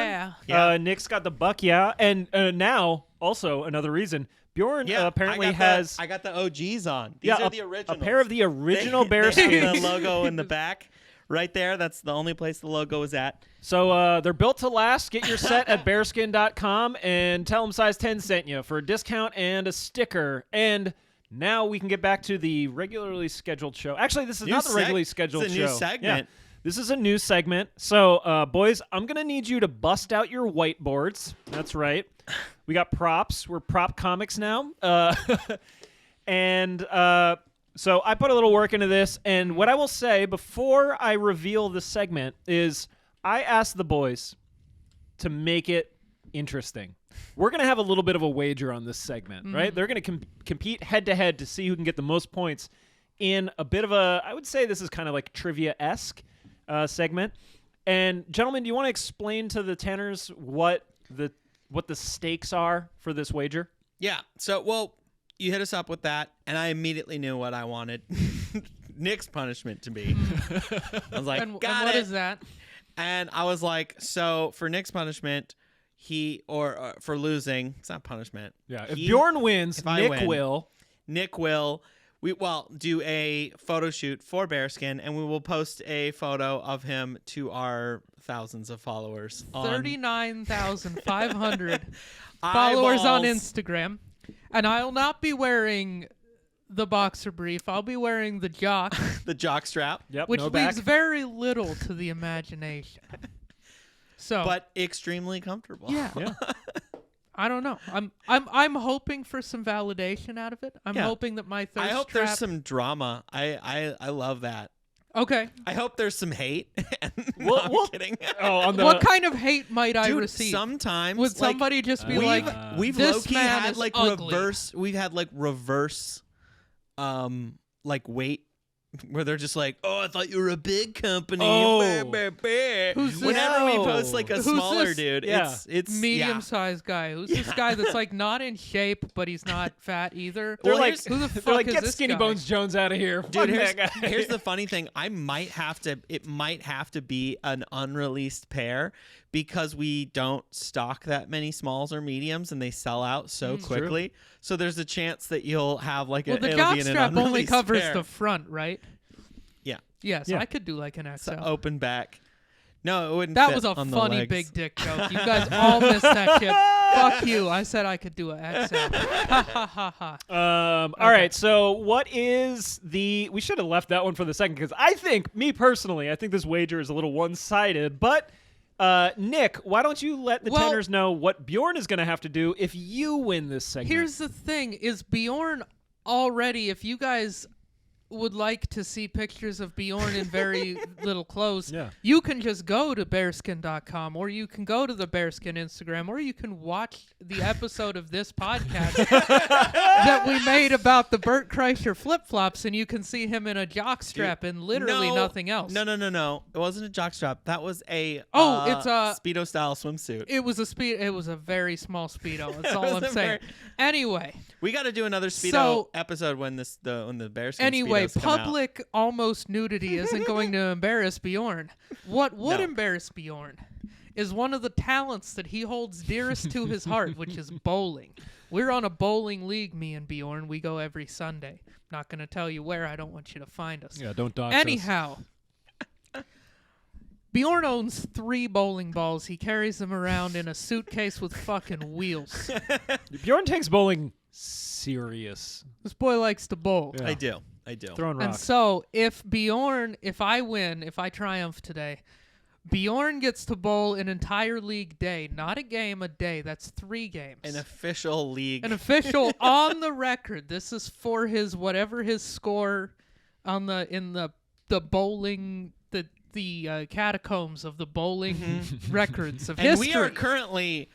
Yeah. Nick's got the buck, and now also another reason. Bjorn apparently has. I got the OGs on. These are the originals. A pair of the original They bearskins. have the logo in the back, right there. That's the only place the logo is at. So they're built to last. Get your set at bearskin.com and tell them size 10 sent you for a discount and a sticker. And now we can get back to the regularly scheduled show. Actually, this is not the regularly scheduled show. It's a new segment. Yeah. This is a new segment. So, boys, I'm going to need you to bust out your whiteboards. That's right. We got props. We're prop comics now. And so I put a little work into this. And what I will say before I reveal the segment is I asked the boys to make it interesting. We're going to have a little bit of a wager on this segment, right? They're going to compete head-to-head to see who can get the most points in a bit of a, I would say this is kind of like trivia-esque segment. And gentlemen, do you want to explain to the tenors what the stakes are for this wager? Yeah. So, well, you hit us up with that, and I immediately knew what I wanted Nick's punishment to be. I was like, And got what it. is that? And I was like, so for Nick's punishment, for losing, it's not punishment. Yeah. If Bjorn wins, if I Nick win, will. Nick will. Do a photo shoot for Bearskin, and we will post a photo of him to our thousands of followers. 39,500 followers on Instagram. And I'll not be wearing the boxer brief. I'll be wearing the jock, The jock strap. Yep. which no leaves back. very little to the imagination. So, But extremely comfortable. yeah. I don't know. I'm hoping for some validation out of it. I'm hoping that my thirst I hope trap... there's some drama. I love that. Okay. I hope there's some hate. We'll- I'm kidding. What kind of hate might I Dude, receive? sometimes Would somebody just be like, we've this low-key man had is like ugly. reverse. We've had like reverse, like weight. Where they're just like, oh, I thought you were a big company. Oh. Who's this? Whenever we Yo. post like a Who's smaller this? dude, Yeah. it's medium-sized guy. Who's this guy that's like not in shape, but he's not fat either? They're Well, like, here's- who the they're fuck like, is get this Skinny guy? Bones Jones out of here. Dude, Fuck here's, that guy. here's the funny thing. It might have to be an unreleased pair because we don't stock that many smalls or mediums and they sell out so quickly. So there's a chance that you'll have like Well, the it'll be in an jockstrap only unreleased covers pair. the front, right? Yeah. Yeah, so Yeah. I could do like an XL. So open back. No, it wouldn't That fit was a on the funny legs. big dick joke. You guys all missed that shit. Fuck you. I said I could do an XL. Ha ha ha ha. All right, so what is the... We should have left that one for the second because I think, me personally, I think this wager is a little one-sided, but Nick, why don't you let the tenors know what Bjorn is going to have to do if you win this segment? Here's the thing: is Bjorn already? If you guys would like to see pictures of Bjorn in very little clothes, you can just go to bearskin.com, or you can go to the Bearskin Instagram, or you can watch the episode of this podcast that we made about the Bert Kreischer flip-flops, and you can see him in a jockstrap and literally nothing else. No. It wasn't a jockstrap. That was a it's a Speedo-style swimsuit. It was a very small Speedo. That's all I'm saying. Anyway. We got to do another Speedo episode when the Bearskin Anyway, Speedos come out. public almost nudity isn't going to embarrass Bjorn. What would embarrass Bjorn is one of the talents that he holds dearest to his heart, which is bowling. We're on a bowling league, me and Bjorn. We go every Sunday. Not going to tell you where. I don't want you to find us. Yeah, don't dox us. Anyhow, Bjorn owns 3 bowling balls. He carries them around in a suitcase with fucking wheels. Bjorn takes bowling serious. This boy likes to bowl. Yeah. I do. Throwing rocks. And so, if I win, if I triumph today, Bjorn gets to bowl an entire league day, not a game, a day. That's 3 games. An official league. An official on the record. This is for his whatever his score on in the bowling the catacombs of the bowling records of history. And we are currently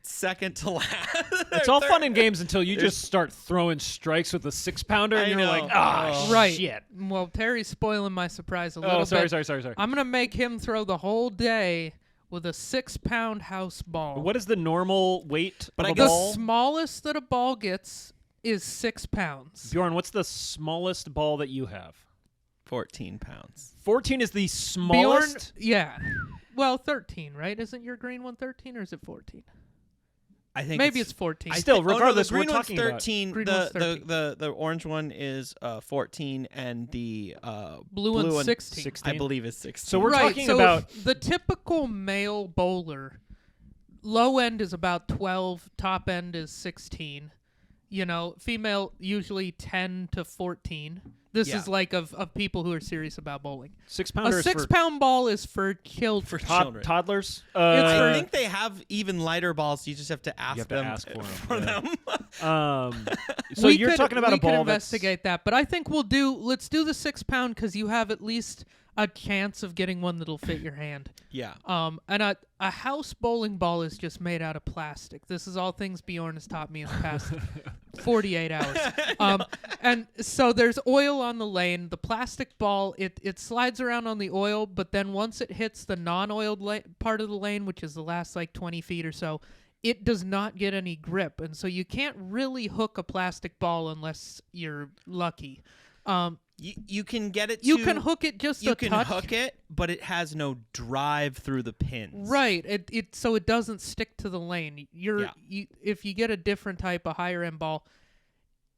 second to last. It's all fun and games until you just start throwing strikes with a 6-pounder and you're like, right. shit. Well, Terry's spoiling my surprise a little bit. Sorry. I'm going to make him throw the whole day with a 6-pound house ball. What is the normal weight of a the ball? smallest that a ball gets is 6 pounds. Bjorn, what's the smallest ball that you have? 14 pounds. 14 is the smallest? Bjorn, yeah. Well, 13, right? Isn't your green one 13 or is it 14? I think maybe it's 14. Still, regardless, the green we're one's talking 13. Green one's 13. The orange one is 14, and the blue one's 16. I believe is 16. So we're talking about the typical male bowler. Low end is about 12. Top end is 16. Female usually 10 to 14. This is like of people who are serious about bowling. 6-pounders. A 6-pound ball is for children. For children. Toddlers. I think they have even lighter balls. You just have to ask for them. So we you're talking about a ball. We can investigate that, but I think let's do the 6-pound because you have at least a chance of getting one that'll fit your hand. Yeah. And a house bowling ball is just made out of plastic. This is all things Bjorn has taught me in the past 48 hours. And so there's oil on the lane. The plastic ball, it slides around on the oil, but then once it hits the non-oiled part of the lane, which is the last like 20 feet or so, it does not get any grip. And so you can't really hook a plastic ball unless you're lucky. You can get it. You can hook it just a touch. You can hook it, but it has no drive through the pins. Right. So it doesn't stick to the lane. If you get a different type of higher end ball,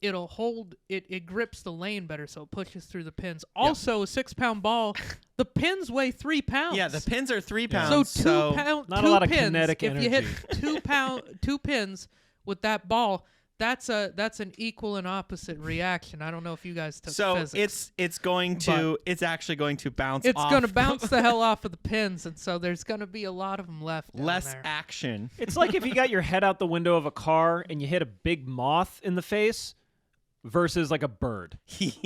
it'll hold. It grips the lane better, so it pushes through the pins. Also, a 6-pound ball, the pins weigh 3 pounds. Yeah, the pins are 3 pounds. So 2 pounds. Not a lot of pins, kinetic if energy. you hit 2 pins with that ball. That's an equal and opposite reaction. I don't know if you guys took physics. It's actually going to bounce. It's going to off. bounce the hell off of the pins, and so there's going to be a lot of them left. Less there. action. It's like if you got your head out the window of a car and you hit a big moth in the face versus like a bird.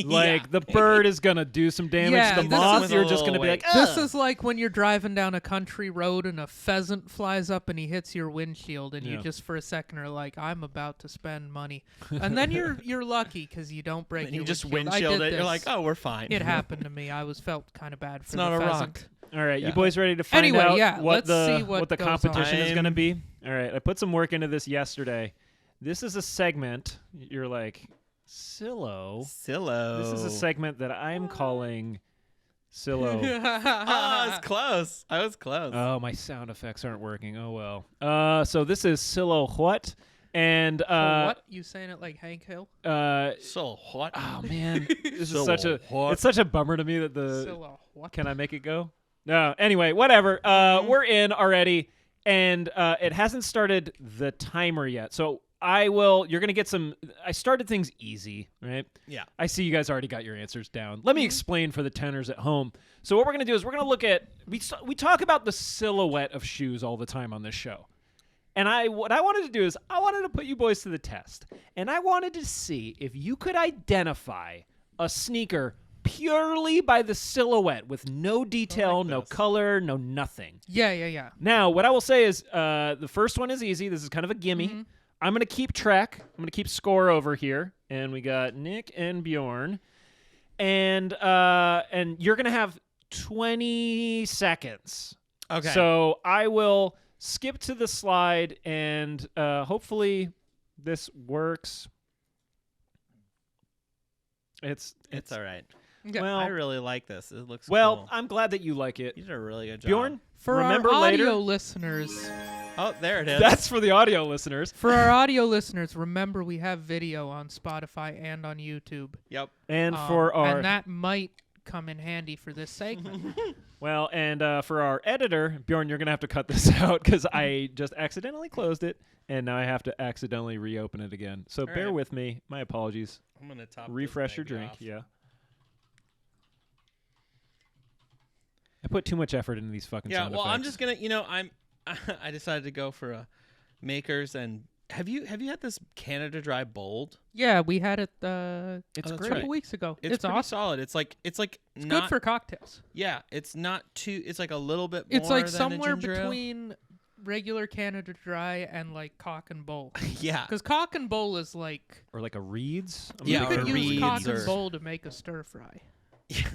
Like the bird is going to do some damage. Yeah, the moth, you're just going to be like, ugh. This is like when you're driving down a country road and a pheasant flies up and he hits your windshield, and you just for a second are like, I'm about to spend money. And then you're lucky because you don't break and your you just windshield. it. You're like, oh, we're fine. It happened to me. I felt kind of bad for it's not the a pheasant. rock. All right, you boys ready to find out let's see what the goes competition on. is going to be? All right, I put some work into this yesterday. This is a segment. You're like, Silo. This is a segment that I'm calling Silo. I was close. Oh, my sound effects aren't working. Oh well. So this is Silo what? And what? You saying it like Hank Hill? So what? Oh man, this is Silo it's such a bummer to me that Silo what? Can I make it go? No. Anyway, whatever. We're in already, and it hasn't started the timer yet. So You're going to get some. I started things easy, right? Yeah. I see you guys already got your answers down. Let me explain for the tenors at home. So what we're going to do is we're going to look at, we talk about the silhouette of shoes all the time on this show. And what I wanted to do is I wanted to put you boys to the test. And I wanted to see if you could identify a sneaker purely by the silhouette with no detail, no color, no nothing. Yeah. Now, what I will say is the first one is easy. This is kind of a gimme. I'm going to keep track. I'm going to keep score over here. And we got Nick and Bjorn. And you're going to have 20 seconds. Okay. So I will skip to the slide, and hopefully this works. It's all right. Okay. Well, I really like this. It looks well, cool. I'm glad that you like it. You did a really good job. Bjorn, For remember our audio later. listeners, Oh, there it is. That's for the audio listeners. remember we have video on Spotify and on YouTube. Yep. And for our and that might come in handy for this segment. well, and for our editor, Bjorn, you're gonna have to cut this out because I just accidentally closed it, and now I have to accidentally reopen it again. So bear right. with me. My apologies. I'm gonna top. Refresh this your baby drink. off. Yeah. I put too much effort into these fucking Yeah. sound Well, effects. I'm just gonna. I decided to go for a Makers, and have you had this Canada Dry Bold? Yeah, we had it It's a that's great. couple weeks ago. It's pretty awesome. solid. It's like It's not good for cocktails. Yeah, it's not too. It's like a little bit. It's more like than somewhere a ginger ale. between regular Canada Dry and like Cock and Bowl. Yeah. Because Cock and Bowl is like Or like a Reeds. I'm Yeah, you gonna could or use Reeds Cock or- and Bowl to make a stir fry.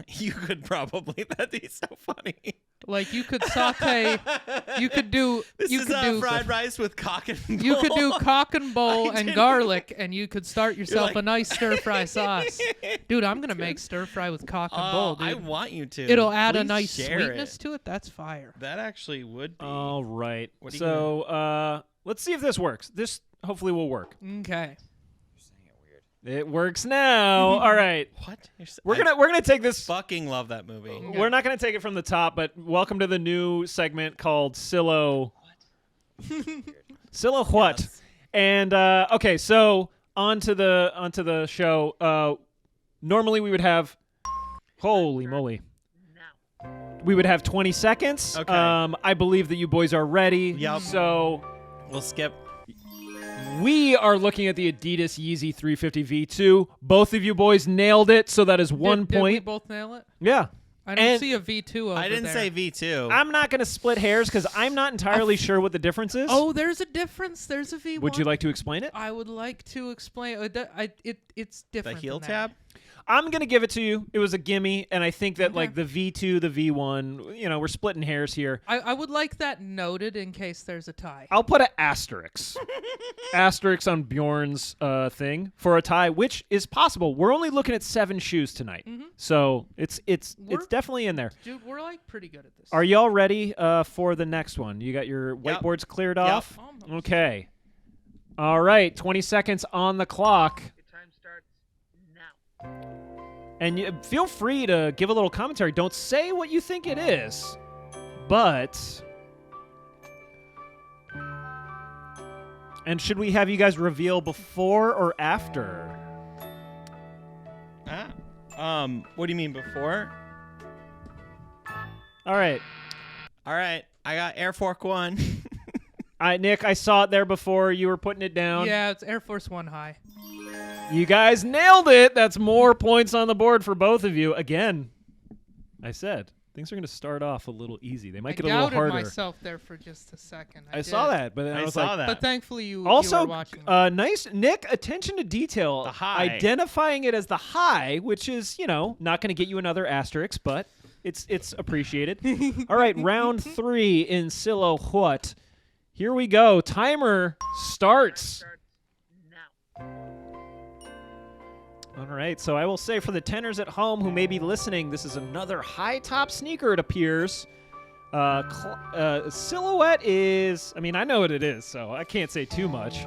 You could probably. That'd be so funny. Like you could saute. You could do. This you is could do fried rice with cock and bowl. You could do cock and bowl I and didn't garlic, and you could start yourself like- a nice stir fry sauce. Dude, I'm gonna make stir fry with cock and bowl, dude. I want you to. It'll add a Please nice share sweetness it. to it. That's fire. That actually would be. All right. What are you So let's see if this works. This hopefully will work. Okay. It works now. All right. What? We're gonna take this. fucking love that movie. Okay. We're not gonna take it from the top, but welcome to the new segment called Silo. Silo what? Yes. And okay, so onto the show. Normally we would have. Holy moly. We would have 20 seconds. Okay. I believe that you boys are ready. Yep. So We'll skip. we are looking at the Adidas Yeezy 350 V2. Both of you boys nailed it, so that is 1 Did we point. both nail it? Yeah. I don't And- see a V2 over I didn't there. say V2. I'm not going to split hairs because I'm not entirely sure what the difference is. Oh, there's a difference. There's a V1. Would you like to explain it? I would like to explain. It's the different. heel than that. tab. I'm going to give it to you. It was a gimme, and I think that Okay. like the V2, the V1, we're splitting hairs here. I would like that noted in case there's a tie. I'll put an asterisk. Asterisk on Bjorn's thing for a tie, which is possible. We're only looking at 7 shoes tonight. So it's We're- definitely in there. Dude, we're like pretty good at this. Are y'all ready for the next one? You got your Yep. whiteboards cleared Yep. off? Almost. Okay. All right, 20 seconds on the clock. Time starts now. And you, feel free to give a little commentary. Don't say what you think it is, but... And should we have you guys reveal before or after? What do you mean before? All right. All right, I got Air Force One. Nick, I saw it there before. You were putting it down. Yeah, it's Air Force One high. You guys nailed it. That's more points on the board for both of you. Again, I said things are going to start off a little easy. They might I get a little doubted harder. myself there for just a second. I saw did. that, but then I I was saw like, that. But thankfully you also, were watching. nice, Nick, attention to detail. The high. Identifying it as the high, which is, not going to get you another asterisk, but it's appreciated. All right, round 3 in Silo What. Here we go. Timer starts. Starts now. All right, so I will say for the tenors at home who may be listening, this is another high-top sneaker, it appears. Silhouette is, I know what it is, so I can't say too much.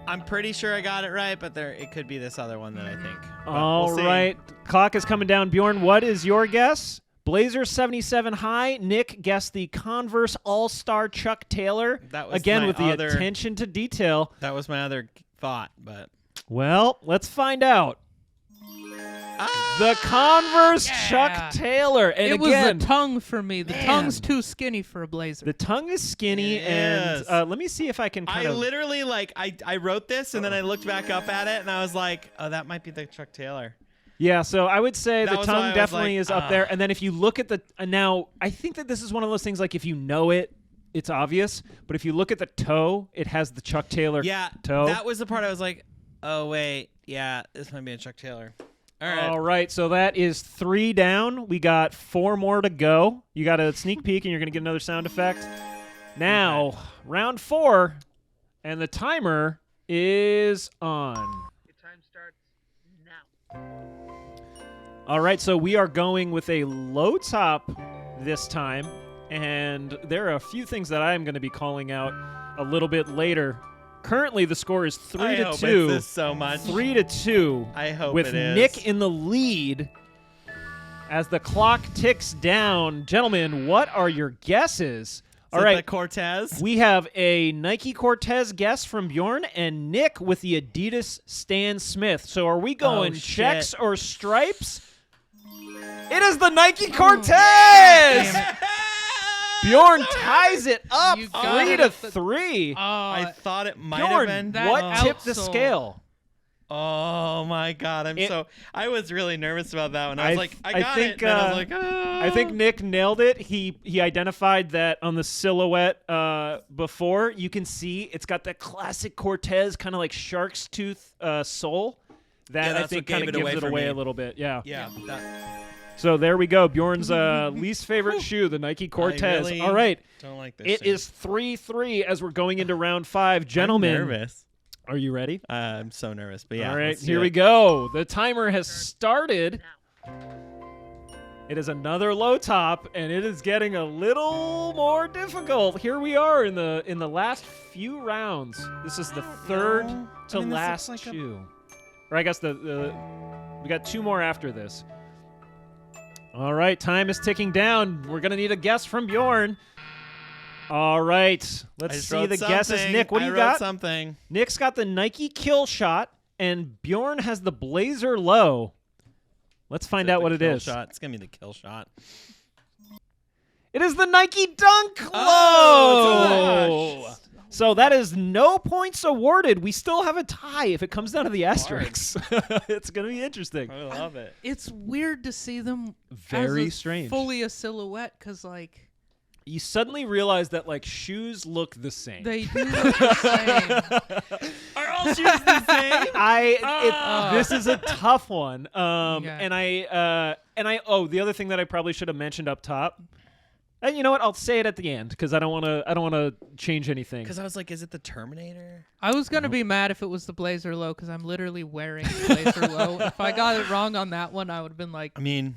I'm pretty sure I got it right, but it could be this other one that I think. But All we'll see. right, clock is coming down. Bjorn, what is your guess? Blazer 77 high. Nick guessed the Converse All-Star Chuck Taylor. That was again my with the other- attention to detail. That was my other thought, but Well, let's find out. The Converse Chuck Taylor. And it again, was the tongue for me. The Man. tongue's too skinny for a blazer. the tongue is skinny, It and is. let me see if I can kind I of. literally I wrote this and then I looked back up at it and I was like, oh, that might be the Chuck Taylor. Yeah, so I would say That the was why I tongue was definitely like, is up there. And then if you look at the now, I think that this is one of those things like if you know it, it's obvious. But if you look at the toe, it has the Chuck Taylor Yeah, toe. that was the part I was like, oh wait, yeah, this might be a Chuck Taylor. All right. All right, so that is 3 down. We got 4 more to go. You got a sneak peek, and you're going to get another sound effect. Now, round 4, and the timer is on. Your time starts now. All right, so we are going with a low top this time, and there are a few things that I am going to be calling out a little bit later. Currently, the score is 3 I to hope 2. it's this so much. 3 to 2. I hope with it is. Nick in the lead. As the clock ticks down, gentlemen, what are your guesses? All right, the Cortez. we have a Nike Cortez guess from Bjorn and Nick with the Adidas Stan Smith. So are we going shit. checks or stripes? It is the Nike Cortez! Damn it. Bjorn ties it up You got 3 it to at the- 3. I thought it might Bjorn, have been. that what tipped the outsole. scale? Oh my god, I was really nervous about that one. I was like, I got think, it. And I was like, I think Nick nailed it. He identified that on the silhouette before. You can see it's got that classic Cortez kind of like shark's tooth sole. That Yeah, I that's think what kind gave of it gives away it for away me. a little bit. Yeah. yeah. That, So there we go. Bjorn's least favorite shoe, the Nike Cortez. really All right. don't like this. It shit. is 3-3 as we're going into round 5. Gentlemen, I'm nervous. are you ready? I'm so nervous, but yeah. All right, let's do here we it. go. The timer has started. Now. It is another low top, and it is getting a little more difficult. Here we are in the last few rounds. This is the third know. to I mean, this last looks like a- shoe. Or I guess the we got 2 more after this. All right, time is ticking down. We're gonna need a guess from Bjorn. All right, I let's just see wrote the guesses. something. Nick, what do I you wrote got? Something. Nick's got the Nike Kill Shot, and Bjorn has the Blazer Low. Let's find out what it is. Shot. It's gonna be the kill shot. It is the Nike Dunk Low. Oh, gosh. So that is no points awarded. We still have a tie if it comes down to the asterisks. It's going to be interesting. I love it. It's weird to see them Very as a strange. fully a silhouette because like You suddenly realize that like shoes look the same. they do look the same. Are all shoes the same? This is a tough one. Yeah. And I the other thing that I probably should have mentioned up top. And you know what? I'll say it at the end because I don't want to change anything. Because I was like, is it the Terminator? I was gonna be mad if it was the Blazer Low because I'm literally wearing the Blazer Low. If I got it wrong on that one, I would have been like, I mean,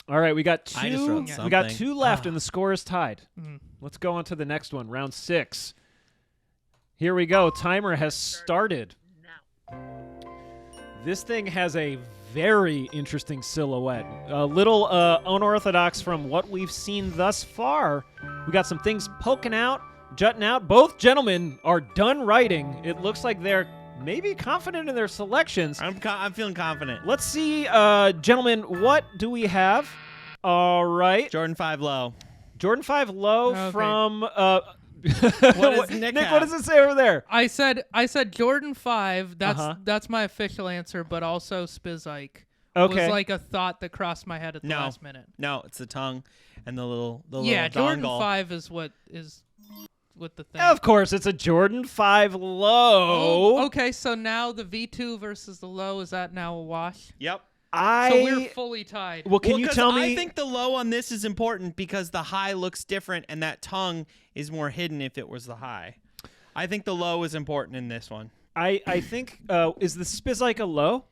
All right, we got 2. I just wrote We got something. 2 left, and the score is tied. mm. Let's go on to the next one, round 6. Here we go. Timer has started. Now. This thing has a very interesting silhouette. A little unorthodox from what we've seen thus far. We got some things poking out, jutting out. Both gentlemen are done writing. It looks like they're maybe confident in their selections. I'm feeling confident. Let's see, gentlemen, what do we have? All right. Jordan 5 low. Jordan 5 low Okay. from does Nick Nick, have? what does it say over there? I said Jordan 5. Uh-huh. That's my official answer, but also Spizike Okay. was like a thought that crossed my head at the No. last minute. No, it's the tongue and the little Yeah, little Jordan dongle. 5 is what the thing. Of course, it's a Jordan 5 low. Oh, okay, so now the V2 versus the low, is that now a wash? Yep. So we're fully tied. Well, can you 'cause tell me? I think the low on this is important because the high looks different and that tongue is more hidden if it was the high. I think the low is important in this one. I think is the Spizike a low?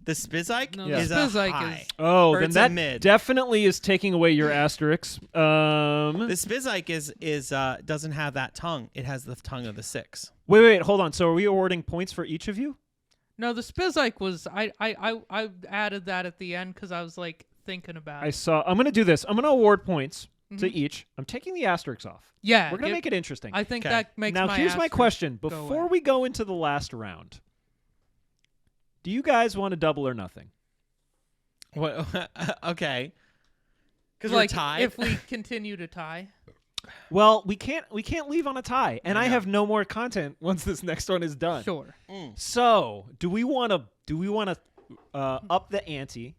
The Spizike No, the is a Spizike high. is- Oh, Or then it's a that mid. definitely is taking away your asterisks. The Spizike is doesn't have that tongue. It has the tongue of the 6. Wait, hold on. So are we awarding points for each of you? No, the Spizike was I added that at the end because I was like thinking about I it. saw. I'm going to do this. I'm going to award points to each. I'm taking the asterisks off. Yeah. We're going to make it interesting. I think 'Kay. that makes Now, my here's my asterisk question. go Before away. we go into the last round, do you guys want to double or nothing? What? Okay. Because like, we're tied. if we continue to tie. Well, we can't leave on a tie, and I know. have no more content once this next one is done. Sure. So, do we want to up the ante,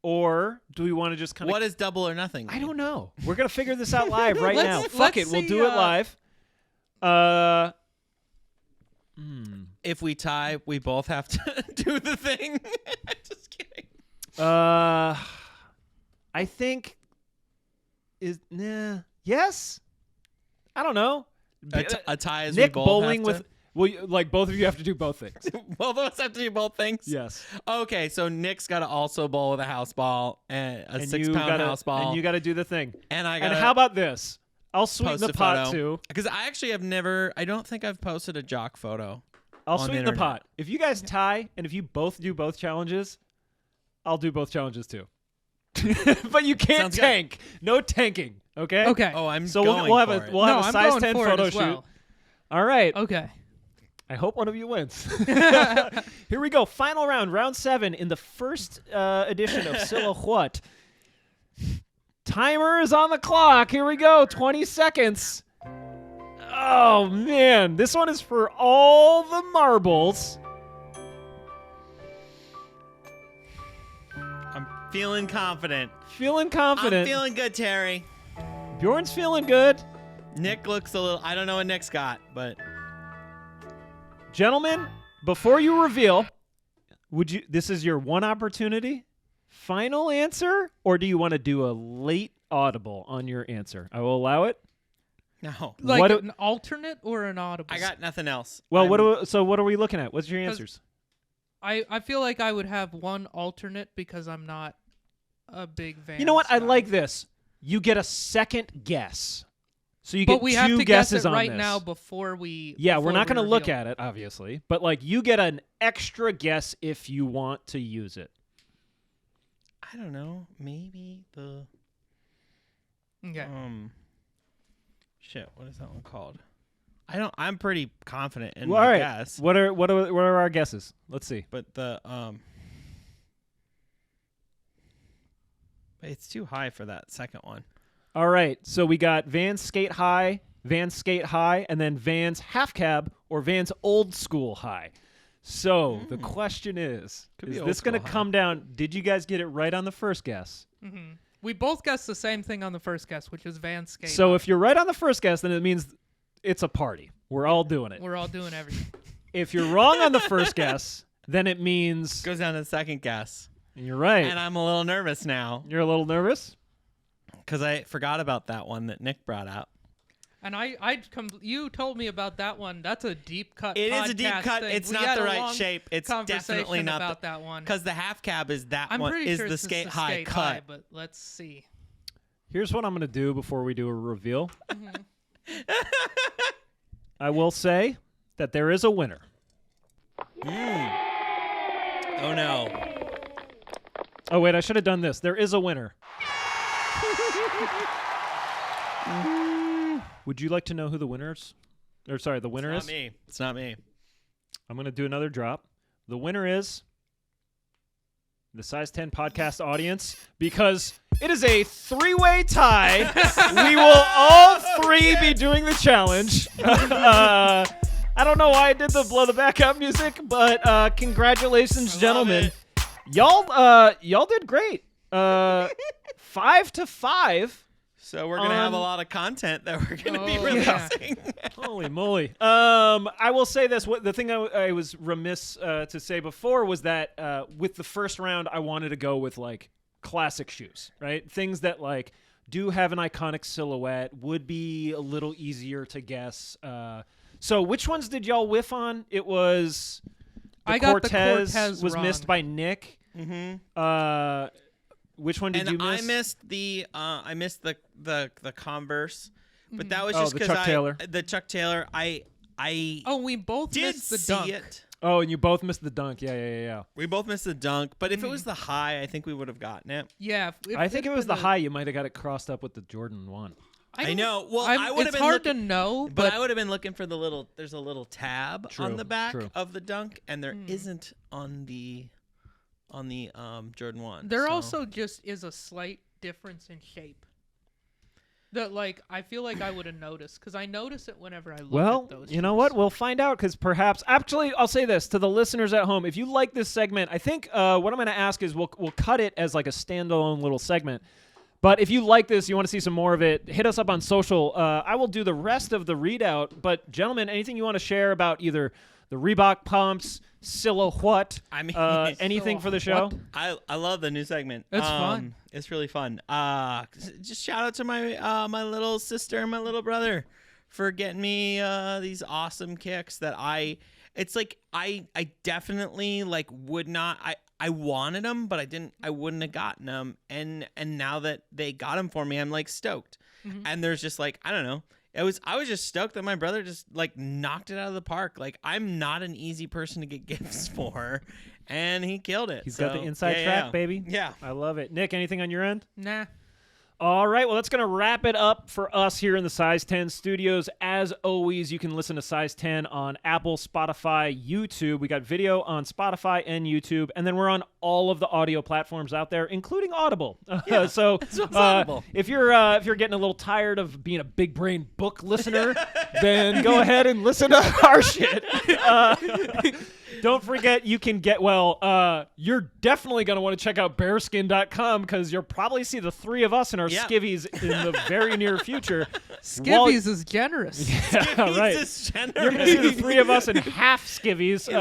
or do we want to just kind of? What is double or nothing? I don't know. We're gonna figure this out live right now. Let's Fuck it, we'll see, do it live. If we tie, we both have to do the thing. Just kidding. I think yes. I don't know. A tie is Nick we both bowling have with. Well, like both of you have to do both things. both of us have to do both things. Yes. Okay, so Nick's got to also bowl with a house ball and a And 6 you pound gotta- house ball. And you got to do the thing. And I got. And how about this? I'll sweeten post the a pot photo. too. Because I actually have never. I don't think I've posted a jock photo. I'll on the sweeten the internet. pot. If you guys tie and if you both do both challenges, I'll do both challenges too. But you can't Sounds good. tank. No tanking. Okay. Okay. Oh, I'm So going we'll have for a it. we'll no, have a I'm size going 10 for photo it as shoot. well. All right. Okay. I hope one of you wins. Here we go. Final round, round 7 in the first edition of Silhouette. Timer is on the clock. Here we go. 20 seconds. Oh, man. This one is for all the marbles. I'm feeling confident. Feeling confident. I'm feeling good, Terry. Bjorn's feeling good. Nick looks a little. I don't know what Nick's got, but Gentlemen, before you reveal, this is your one opportunity? Final answer? Or do you want to do a late audible on your answer? I will allow it. no. Like What do- an alternate or an audible? I got nothing else. Well, I'm- what are we looking at? What's your 'Cause- answers? I feel like I would have one alternate because I'm not a big Vans You know what? I guy. like this. You get a second guess. So you But get we two have to guess guesses it on right this. now before we. Yeah, before we're not we going to look reveal. at it, obviously. But, like, you get an extra guess if you want to use it. I don't know. Maybe the Okay. shit. What is that one called? I don't. I'm pretty confident in Well, all my right. guess. What are our guesses? Let's see. But the it's too high for that second one. All right, so we got Vans Skate High, and then Vans Half Cab or Vans Old School High. So the question is Could be this old going to school high. come down? Did you guys get it right on the first guess? We both guessed the same thing on the first guess, which is Vans skate. So if you're right on the first guess, then it means it's a party. We're all doing it. we're all doing everything. If you're wrong on the first guess, then it means Goes down to the second guess, you're right. and I'm a little nervous now You're a little nervous? because I forgot about that one that Nick brought out. And you told me about that one. That's a deep cut. It is a deep podcast cut. thing. It's We not had the a right long shape. It's definitely conversation not about that one. because the half cab is that I'm one pretty is sure the it's skate the high skate cut. high, but let's see. Here's what I'm going to do before we do a reveal. I will say that there is a winner. Oh no! Oh, wait, I should have done this. There is a winner. Would you like to know who the winners? Or sorry, the winner It's is? not me. It's not me. I'm going to do another drop. The winner is the Size 10 podcast audience because it is a 3-way tie. We will all 3 be doing the challenge. I don't know why I did the blow the back out music, but congratulations, gentlemen. Y'all did great. 5-5. So we're gonna have a On- lot of content that we're gonna be Oh, yeah. releasing. Holy moly. I will say this. The thing I was remiss to say before was that with the first round, I wanted to go with, like, classic shoes, right? Things that, like, do have an iconic silhouette, would be a little easier to guess. So which ones did y'all whiff on? It was I got the Cortez was wrong. missed by Nick. Mm-hmm. Which one did And you miss? I missed the Converse, but that was Oh, just the because Chuck Taylor. the Chuck Taylor. I Oh, we both did missed the see dunk. it. Oh, and you both missed the dunk. Yeah. We both missed the dunk, but if it was the high, I think we would have gotten it. Yeah. I think if it was the high, you might have got it crossed up with the Jordan 1. I know. Well, I would have It's been hard looking, to know, but I would have been looking for the little. There's a little tab True, on the back true. of the dunk, and there isn't on the Jordan 1. there so. also just is a slight difference in shape. That like I feel like I would have noticed because I notice it whenever I look Well, at those. you know shoes. what? We'll find out because perhaps. Actually, I'll say this to the listeners at home: if you like this segment, I think what I'm going to ask is we'll cut it as like a standalone little segment. But if you like this, you want to see some more of it, hit us up on social. I will do the rest of the readout. But gentlemen, anything you want to share about either the Reebok pumps, silhouette, I mean, anything for the show? I love the new segment. It's fun. It's really fun. Just shout out to my my little sister and my little brother for getting me these awesome kicks that it's like I definitely like would not I wanted them, but I wouldn't have gotten them, and now that they got them for me, I'm like stoked. And there's just like I don't know. I was just stoked that my brother just like knocked it out of the park. Like I'm not an easy person to get gifts for, and he killed it. He's got the inside track, baby. Yeah. I love it. Nick, anything on your end? Nah. All right, well, that's going to wrap it up for us here in the Size 10 studios. As always, you can listen to Size 10 on Apple, Spotify, YouTube. We got video on Spotify and YouTube, and then we're on all of the audio platforms out there, including Audible. Yeah, so Audible. if you're getting a little tired of being a big brain book listener, then go ahead and listen to our shit. Don't forget, you can get, you're definitely going to want to check out bearskin.com because you'll probably see the three of us in our skivvies in the very near future. Skivvies is generous. Yeah, right. You're going to see the three of us in half skivvies.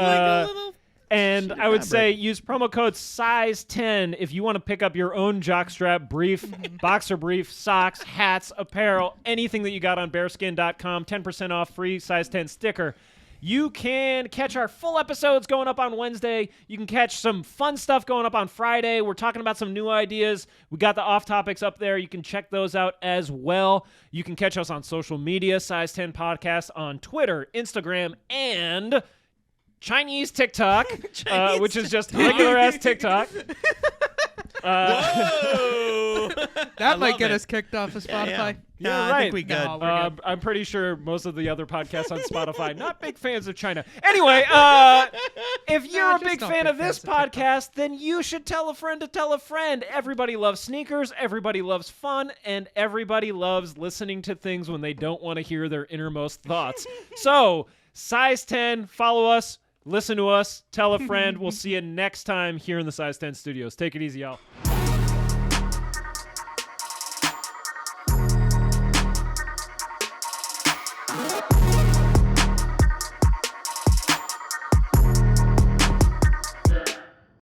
And I would say use promo code SIZE10 if you want to pick up your own jockstrap, brief, boxer brief, socks, hats, apparel, anything that you got on bearskin.com. 10% off, free size 10 sticker. You can catch our full episodes going up on Wednesday. You can catch some fun stuff going up on Friday. We're talking about some new ideas. We got the off topics up there. You can check those out as well. You can catch us on social media, Size 10 Podcast on Twitter, Instagram, and Chinese TikTok, which is just regular-ass TikTok. Whoa! That might get us kicked off of Spotify. Yeah, I right. think we good. No, we're good. I'm pretty sure most of the other podcasts on Spotify, not big fans of China. Anyway, if you're a just big not fan big of this fans of TikTok. podcast, then you should tell a friend to tell a friend. Everybody loves sneakers, everybody loves fun, and everybody loves listening to things when they don't want to hear their innermost thoughts. So, Size 10, follow us, listen to us, tell a friend. We'll see you next time here in the Size 10 studios. Take it easy, y'all.